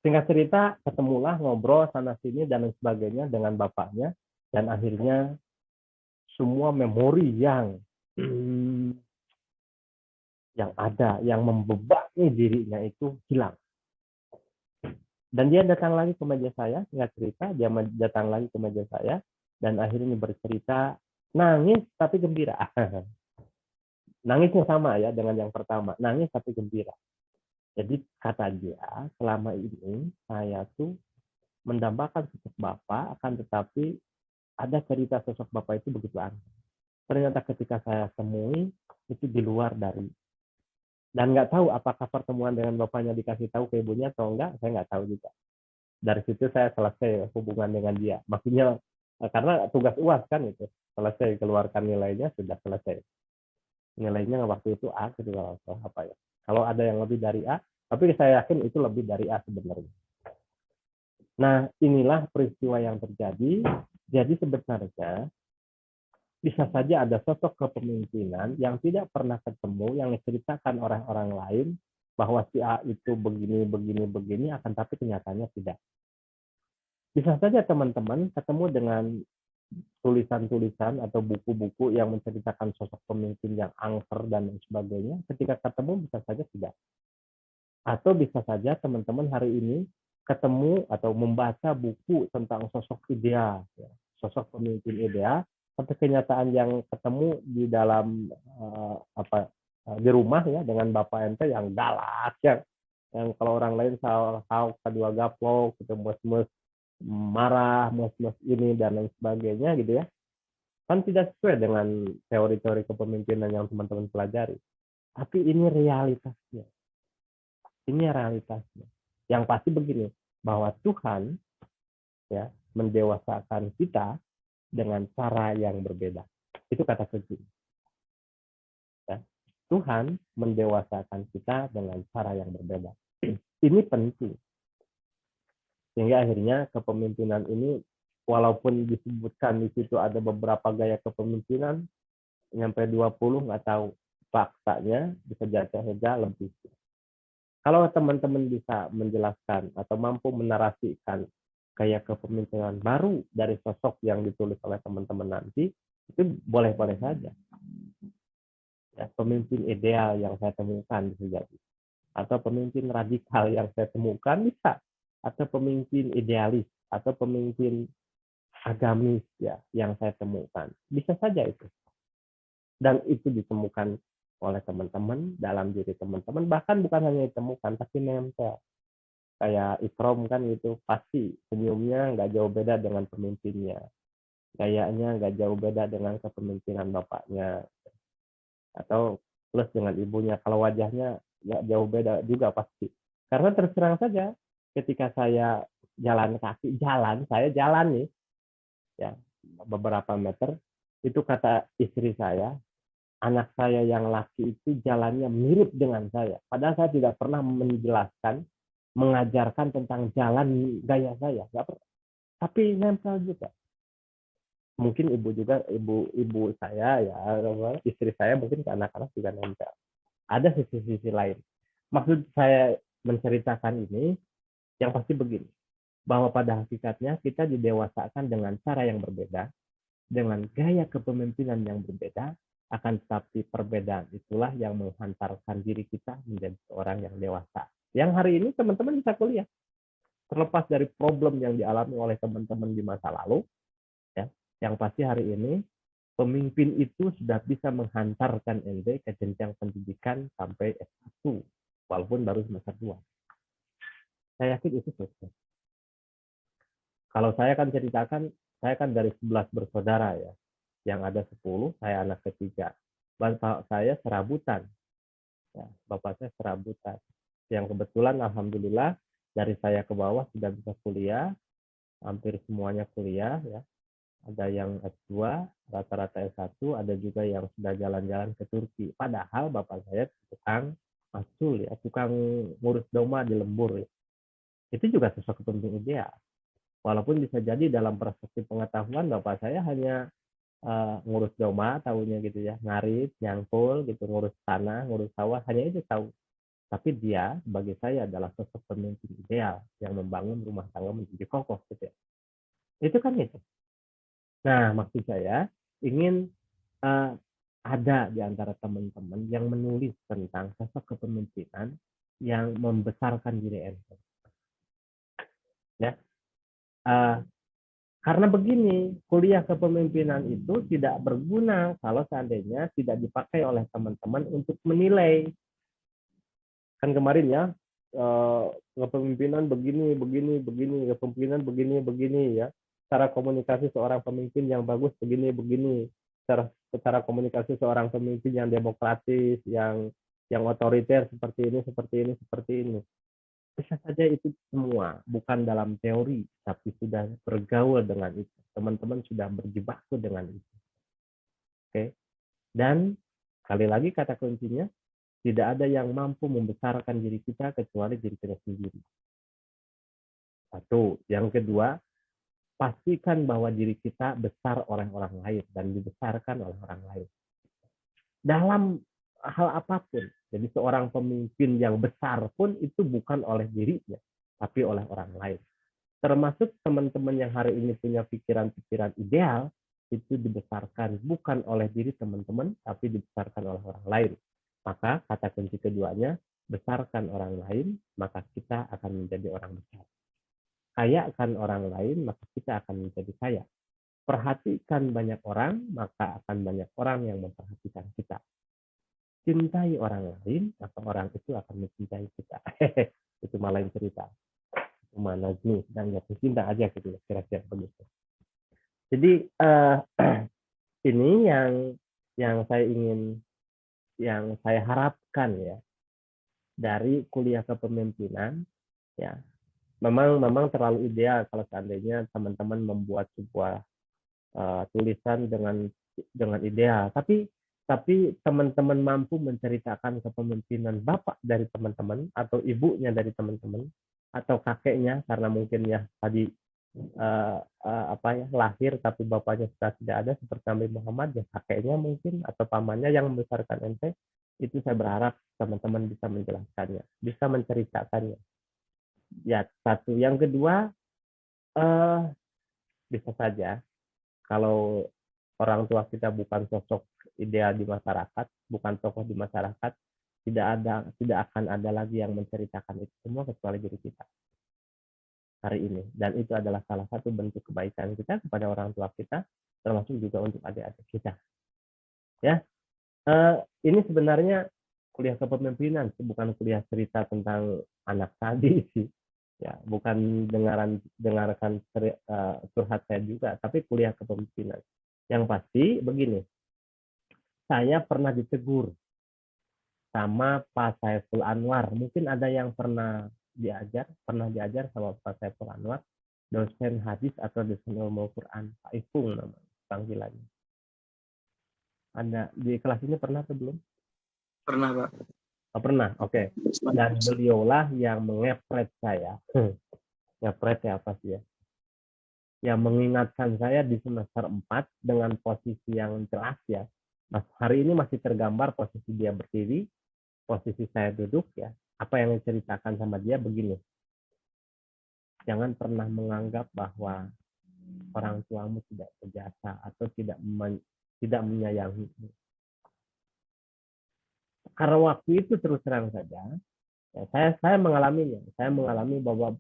Singkat cerita, ketemulah, ngobrol sana sini dan lain sebagainya dengan bapaknya, dan akhirnya semua memori yang ada, yang membebani dirinya itu hilang. Dan dia datang lagi ke meja saya, singkat cerita, dia datang lagi ke meja saya, dan akhirnya bercerita, nangis tapi gembira. Nangisnya sama ya dengan yang pertama, nangis tapi gembira. Jadi kata dia, selama ini saya tuh mendambakan sosok bapak, akan tetapi ada cerita sosok bapak itu begitu aneh. Ternyata ketika saya temui, itu di luar dari. Dan nggak tahu apakah pertemuan dengan bapaknya dikasih tahu ke ibunya atau enggak, saya nggak tahu juga. Dari situ saya selesai hubungan dengan dia. Maksudnya, karena tugas UAS kan itu. Selesai keluarkan nilainya, sudah selesai. Nilainya waktu itu A, kedua apa ya. Kalau ada yang lebih dari A, tapi saya yakin itu lebih dari A sebenarnya. Nah, inilah peristiwa yang terjadi. Jadi sebenarnya bisa saja ada sosok kepemimpinan yang tidak pernah ketemu, yang diceritakan orang-orang lain bahwa si A itu begini, begini, begini, akan tapi kenyataannya tidak. Bisa saja teman-teman ketemu dengan tulisan-tulisan atau buku-buku yang menceritakan sosok pemimpin yang angker dan lain sebagainya. Ketika ketemu bisa saja tidak. Atau bisa saja teman-teman hari ini ketemu atau membaca buku tentang sosok ideal, ya, sosok pemimpin ideal, tapi kenyataan yang ketemu di dalam di rumah ya dengan bapak ente yang galak, yang kalau orang lain tahu kedua gaplok, gitu, mus-mus marah, mus-mus ini dan lain sebagainya gitu ya, kan tidak sesuai dengan teori-teori kepemimpinan yang teman-teman pelajari. Tapi ini realitasnya. Ini realitasnya. Yang pasti begini, bahwa Tuhan ya mendewasakan kita dengan cara yang berbeda. Itu kata kunci. Ya. Tuhan mendewasakan kita dengan cara yang berbeda. Ini penting. Sehingga akhirnya kepemimpinan ini, walaupun disebutkan di situ ada beberapa gaya kepemimpinan, sampai 20 nggak tahu faktanya, bisa jaga lebih. Kalau teman-teman bisa menjelaskan atau mampu menarasikan gaya kepemimpinan baru dari sosok yang ditulis oleh teman-teman nanti, itu boleh-boleh saja. Ya, pemimpin ideal yang saya temukan bisa jadi. Atau pemimpin radikal yang saya temukan bisa. Atau pemimpin idealis, atau pemimpin agamis ya yang saya temukan. Bisa saja itu. Dan itu ditemukan oleh teman-teman dalam diri teman-teman, bahkan bukan hanya ditemukan tapi nempel. Kayak Ikrom kan itu pasti senyumnya nggak jauh beda dengan pemimpinnya, gayanya nggak jauh beda dengan kepemimpinan bapaknya, atau plus dengan ibunya, kalau wajahnya nggak jauh beda juga pasti. Karena terus terang saja ketika saya jalan kaki, saya jalan nih ya beberapa meter, itu kata istri saya, anak saya yang laki itu jalannya mirip dengan saya. Padahal saya tidak pernah menjelaskan, mengajarkan tentang jalan gaya saya. Nggak pernah. Tapi nempel juga. Mungkin ibu juga, ibu saya, ya istri saya mungkin ke anak-anak juga nempel. Ada sisi-sisi lain. Maksud saya menceritakan ini, yang pasti begini. Bahwa pada hakikatnya kita didewasakan dengan cara yang berbeda, dengan gaya kepemimpinan yang berbeda, akan tetapi perbedaan itulah yang menghantarkan diri kita menjadi seorang yang dewasa. Yang hari ini teman-teman bisa kuliah. Terlepas dari problem yang dialami oleh teman-teman di masa lalu, ya, yang pasti hari ini pemimpin itu sudah bisa menghantarkan ente ke jenjang pendidikan sampai S1, walaupun baru semester 2. Saya yakin itu sukses. Kalau saya kan ceritakan, saya kan dari 11 bersaudara ya. Yang ada 10, saya anak ketiga. Bapak saya serabutan. Ya, bapak saya serabutan. Yang kebetulan alhamdulillah dari saya ke bawah sudah bisa kuliah, hampir semuanya kuliah ya. Ada yang S2, rata-rata S1, ada juga yang sudah jalan-jalan ke Turki. Padahal bapak saya tukang masul ya, tukang ngurus domba di lembur ya. Itu juga sosok penting ideal. Walaupun bisa jadi dalam perspektif pengetahuan bapak saya hanya ngurus domba tahunya gitu ya, ngarit, nyangkul gitu, ngurus tanah, ngurus sawah, hanya itu tahu. Tapi dia bagi saya adalah sosok pemimpin ideal yang membangun rumah tangga menjadi kokoh gitu ya. Itu kan itu. Nah, maksud saya ingin ada di antara teman-teman yang menulis tentang sosok kepemimpinan yang membesarkan diri ente. Ya. Karena begini, kuliah kepemimpinan itu tidak berguna kalau seandainya tidak dipakai oleh teman-teman untuk menilai. Kan kemarin ya, kepemimpinan begini, kepemimpinan begini ya. Cara komunikasi seorang pemimpin yang bagus begini. Cara komunikasi seorang pemimpin yang demokratis, yang otoriter seperti ini. Bisa saja itu semua bukan dalam teori, tapi sudah bergaul dengan itu. Teman-teman sudah berjibaku dengan itu. Oke. Dan sekali lagi kata kuncinya, tidak ada yang mampu membesarkan diri kita kecuali diri kita sendiri. Satu. Yang kedua, pastikan bahwa diri kita besar oleh orang lain dan dibesarkan oleh orang lain. Dalam hal apapun. Jadi seorang pemimpin yang besar pun itu bukan oleh dirinya, tapi oleh orang lain. Termasuk teman-teman yang hari ini punya pikiran-pikiran ideal, itu dibesarkan bukan oleh diri teman-teman, tapi dibesarkan oleh orang lain. Maka kata kunci keduanya, besarkan orang lain, maka kita akan menjadi orang besar. Kayakan orang lain, maka kita akan menjadi kaya. Perhatikan banyak orang, maka akan banyak orang yang memperhatikan kita. Cintai orang lain, maka orang itu akan mencintai kita. Itu malah lain cerita. Itu mana nih, sedang jatuh cinta aja gitu, kira-kira begitu. Jadi ini yang saya harapkan ya dari kuliah kepemimpinan ya. Memang terlalu ideal kalau seandainya teman-teman membuat sebuah tulisan dengan ideal, tapi teman-teman mampu menceritakan kepemimpinan bapak dari teman-teman atau ibunya dari teman-teman atau kakeknya karena mungkin ya tadi lahir tapi bapaknya sudah tidak ada seperti Nabi Muhammad, ya kakeknya mungkin atau pamannya yang membesarkan ente. Itu saya berharap teman-teman bisa menjelaskannya, bisa menceritakannya. Ya, satu. Yang kedua, bisa saja kalau orang tua kita bukan sosok ideal di masyarakat, bukan tokoh di masyarakat, tidak akan ada lagi yang menceritakan itu semua kecuali diri kita hari ini. Dan itu adalah salah satu bentuk kebaikan kita kepada orang tua kita, termasuk juga untuk adik-adik kita. Ya, ini sebenarnya kuliah kepemimpinan, bukan kuliah cerita tentang anak tadi sih. Ya, bukan dengarkan curhat saya juga, tapi kuliah kepemimpinan. Yang pasti begini, saya pernah ditegur sama Pak Saiful Anwar. Mungkin ada yang pernah diajar sama Pak Saiful Anwar, dosen hadis atau dosen ilmu Quran, Pak Ipung namanya panggilannya. Ada di kelas ini pernah atau belum? Pernah, Pak. Oh, pernah, oke. Dan beliaulah yang mengepret saya. Ngepret ya apa sih ya? Yang mengingatkan saya di semester 4 dengan posisi yang jelas ya. Mas, hari ini masih tergambar posisi dia berdiri, posisi saya duduk ya. Apa yang diceritakan sama dia begini. Jangan pernah menganggap bahwa orang tuamu tidak berjasa atau tidak menyayangimu. Karena waktu itu terus terang saja, ya, saya mengalaminya. Saya mengalami bahwa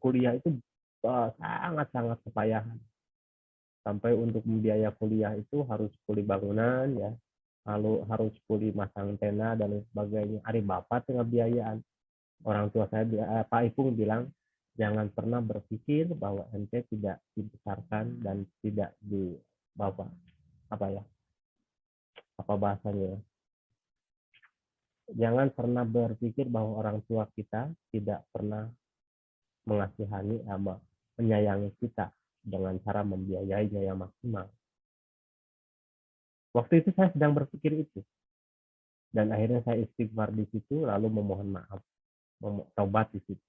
kuliah itu sangat-sangat kepayahan. Sampai untuk membiayai kuliah itu harus kuli bangunan, ya, lalu harus kuli masang tenda dan sebagainya. Ari bapak tengah biayaan. Orang tua saya, Pak Ipung bilang, jangan pernah berpikir bahwa ente tidak dibesarkan dan tidak di bapak apa bahasanya. Jangan pernah berpikir bahwa orang tua kita tidak pernah mengasihani sama menyayangi kita dengan cara membiayainya yang maksimal. Waktu itu saya sedang berpikir itu. Dan akhirnya saya istighfar di situ, lalu memohon maaf, taubat di situ.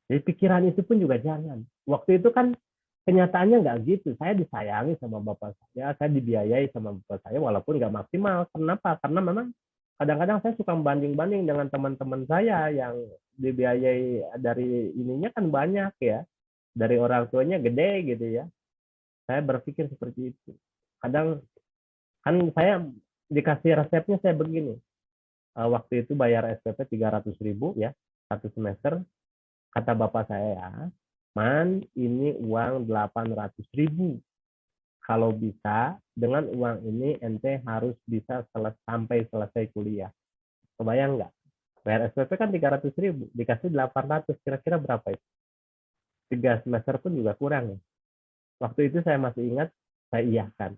Jadi pikiran itu pun juga jangan. Waktu itu kan kenyataannya nggak gitu. Saya disayangi sama bapak saya dibiayai sama bapak saya, walaupun nggak maksimal. Kenapa? Karena memang kadang-kadang saya suka banding-banding dengan teman-teman saya yang dibiayai dari ininya kan banyak ya. Dari orang tuanya gede gitu ya. Saya berpikir seperti itu. Kadang kan saya dikasih resepnya saya begini. Waktu itu bayar SPP 300.000 ya, 1 semester. Kata bapak saya, Man, ini uang 800.000. Kalau bisa, dengan uang ini ente harus bisa sampai selesai kuliah. Kebayang nggak? Bayar SPP kan 300.000, dikasih 800, kira-kira berapa itu? 3 semester pun juga kurang ya. Waktu itu saya masih ingat, saya iyakan.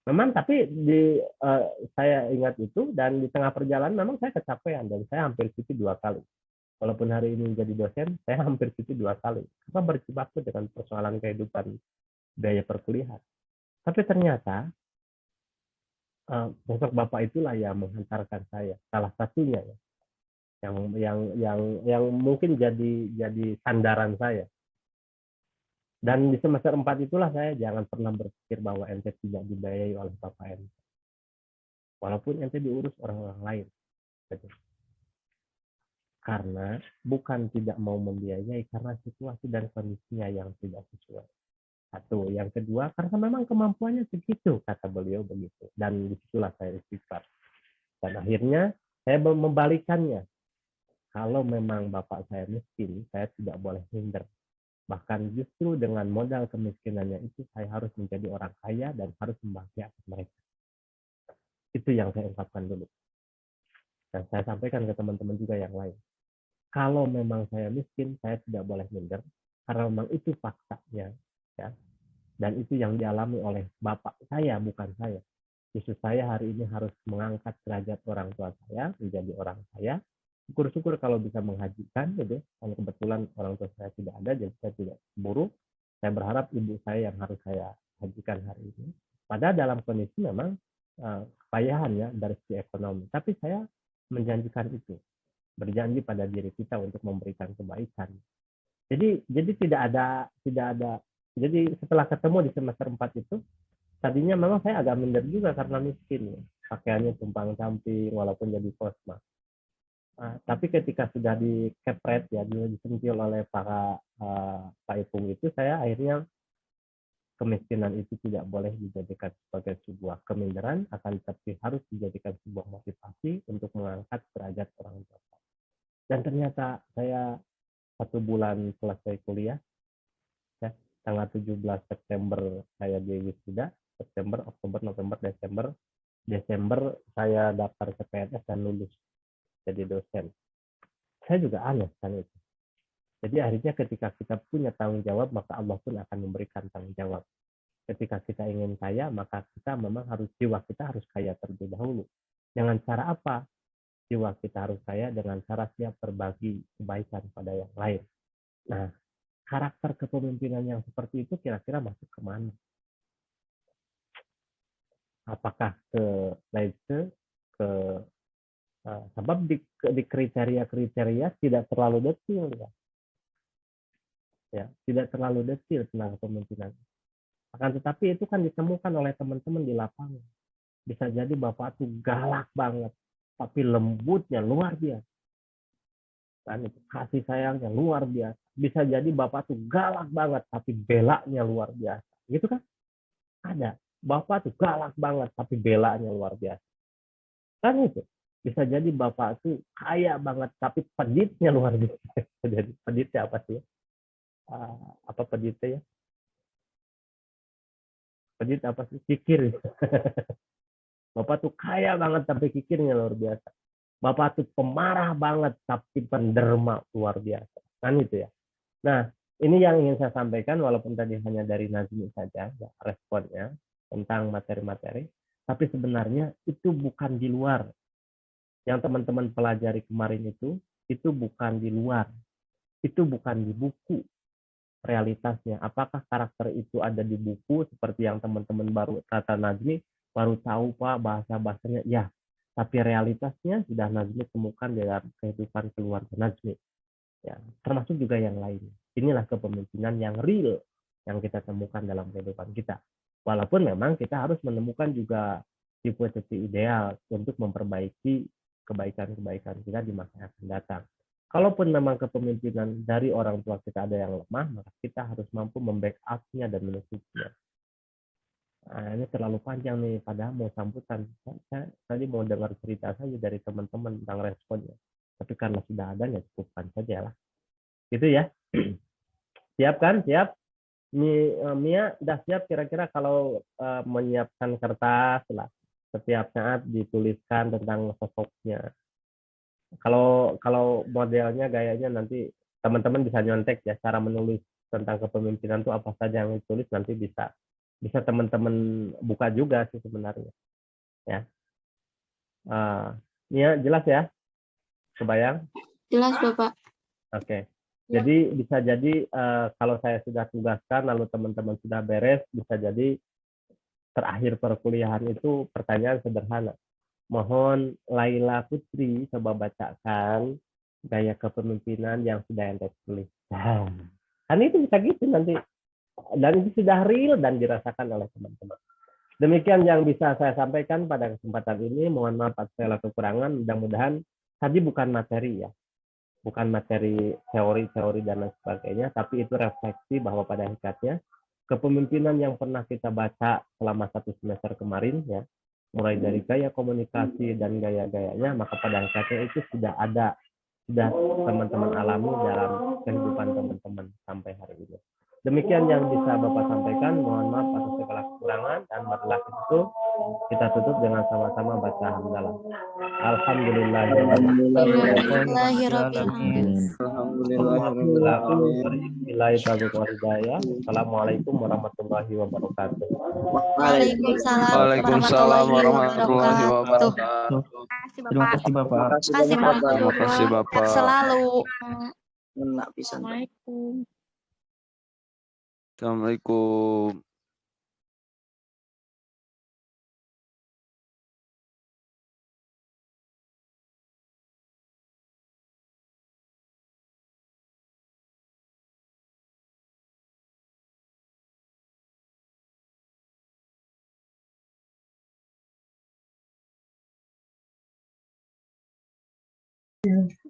Memang tapi saya ingat itu, dan di tengah perjalanan memang saya kecapean, dan saya hampir cuti 2 kali. Walaupun hari ini menjadi dosen, saya hampir cuti 2 kali. Apa berjibaku dengan persoalan kehidupan biaya perkuliahan. Tapi ternyata sosok bapak itulah yang menghantarkan saya, salah satunya ya. yang mungkin jadi sandaran saya. Dan di semester 4 itulah saya jangan pernah berpikir bahwa ente tidak dibiayai oleh bapak ente. Walaupun ente diurus orang-orang lain. Gitu. Karena bukan tidak mau membiayai, karena situasi dan kondisinya yang tidak sesuai. Satu. Yang kedua, karena memang kemampuannya segitu, kata beliau begitu. Dan disitulah saya istighfar. Dan akhirnya saya membalikannya. Kalau memang bapak saya miskin, saya tidak boleh minder. Bahkan justru dengan modal kemiskinannya itu, saya harus menjadi orang kaya dan harus membahagiakan mereka. Itu yang saya ungkapkan dulu. Dan saya sampaikan ke teman-teman juga yang lain. Kalau memang saya miskin, saya tidak boleh minder. Karena memang itu faktanya. Ya. Dan itu yang dialami oleh bapak saya, bukan saya. Justru saya hari ini harus mengangkat derajat orang tua saya, menjadi orang kaya. Syukur-syukur kalau bisa menghajikan, gitu. Kalau kebetulan orang tua saya tidak ada, jadi saya tidak buru. Saya berharap ibu saya yang harus saya hajikan hari ini. Padahal dalam kondisi memang kepayahan ya dari segi ekonomi. Tapi saya menjanjikan itu, berjanji pada diri kita untuk memberikan kebaikan. Jadi tidak ada. Jadi setelah ketemu di semester 4 itu, tadinya memang saya agak minder juga karena miskin. Ya. Pakaiannya tumpang-camping walaupun jadi posma. Tapi ketika sudah dikepret ya, disentil oleh para Pak Ipung itu, saya akhirnya kemiskinan itu tidak boleh dijadikan sebagai sebuah keminderan, akan tetapi harus dijadikan sebuah motivasi untuk mengangkat derajat orang tua. Dan ternyata saya 1 bulan selesai kuliah, ya, tanggal 17 September saya di wisuda, September, Oktober, November, Desember saya daftar CPNS dan lulus jadi dosen. Saya juga aneh kan itu. Jadi akhirnya ketika kita punya tanggung jawab, maka Allah pun akan memberikan tanggung jawab. Ketika kita ingin kaya, maka kita memang harus, jiwa kita harus kaya terlebih dahulu. Dengan cara apa? Jiwa kita harus kaya dengan cara siap berbagi kebaikan pada yang lain. Nah, karakter kepemimpinan yang seperti itu kira-kira masuk kemana? Apakah ke Leibse, ke sebab di kriteria tidak terlalu detail ya, tidak terlalu detail tentang kepemimpinan. Akan tetapi itu kan ditemukan oleh teman-teman di lapangan. Bisa jadi bapak itu galak banget, tapi lembutnya luar biasa. Dan itu kasih sayangnya luar biasa. Bisa jadi bapak itu galak banget, tapi belanya luar biasa. Gitu kan? Ada. Bapak itu galak banget, tapi belanya luar biasa. Kan itu. Bisa jadi bapak itu kaya banget, tapi peditnya luar biasa. Jadi peditnya apa sih? Apa peditnya ya? Pedit apa sih? Kikir. Bapak tuh kaya banget, tapi kikirnya luar biasa. Bapak tuh pemarah banget, tapi penderma luar biasa. Kan itu ya. Nah, ini yang ingin saya sampaikan, walaupun tadi hanya dari Nazmi saja ya, responnya tentang materi-materi. Tapi sebenarnya itu bukan di luar. Yang teman-teman pelajari kemarin itu bukan di luar, itu bukan di buku realitasnya. Apakah karakter itu ada di buku seperti yang teman-teman baru kata Nazmi, baru tahu Pak bahasa-bahasanya, ya, tapi realitasnya sudah Nazmi temukan dalam kehidupan keluarga Nazmi, ya, termasuk juga yang lain. Inilah kepemimpinan yang real yang kita temukan dalam kehidupan kita. Walaupun memang kita harus menemukan juga tipe-tipe ideal untuk memperbaiki kebaikan-kebaikan kita di masa yang akan datang. Kalaupun memang kepemimpinan dari orang tua kita ada yang lemah, maka kita harus mampu membackup-nya dan menutupnya. Nah, ini terlalu panjang nih, padahal mau sambutan. Saya tadi mau dengar cerita saja dari teman-teman tentang responnya. Tapi karena sudah ada, ya cukupkan saja lah. Gitu ya. Siap kan? Siap? Mia, udah siap kira-kira kalau menyiapkan kertas lah. Setiap saat dituliskan tentang sosoknya. Kalau modelnya gayanya nanti teman-teman bisa nyontek ya, cara menulis tentang kepemimpinan itu apa saja yang ditulis, nanti bisa teman-teman buka juga sih sebenarnya ya. Nia, jelas ya, kebayang? Jelas, Bapak. Oke. Jadi bisa jadi kalau saya sudah tugaskan lalu teman-teman sudah beres, bisa jadi terakhir perkuliahan itu pertanyaan sederhana. Mohon Laila Putri coba bacakan gaya kepemimpinan yang sudah ente tulis. Kan itu bisa gitu nanti, dan itu sudah real dan dirasakan oleh teman-teman. Demikian yang bisa saya sampaikan pada kesempatan ini. Mohon maaf atas segala kekurangan. Mudah-mudahan tadi bukan materi ya, bukan materi teori-teori dan lain sebagainya, tapi itu refleksi bahwa pada hakikatnya kepemimpinan yang pernah kita baca selama 1 semester kemarin ya, mulai dari gaya komunikasi dan gaya-gayanya, maka pada hakikatnya itu sudah ada, sudah teman-teman alami dalam kehidupan teman-teman sampai hari ini. Demikian yang bisa Bapak sampaikan. Mohon maaf atas segala kekurangan, dan marilah itu kita tutup dengan sama-sama baca hamdalah. Assalamualaikum warahmatullahi wabarakatuh. Waalaikumsalam warahmatullahi wabarakatuh. Terima kasih Bapak. Terima kasih Bapak. Selalu. Enak pisan. Assalamualaikum. Assalamualaikum.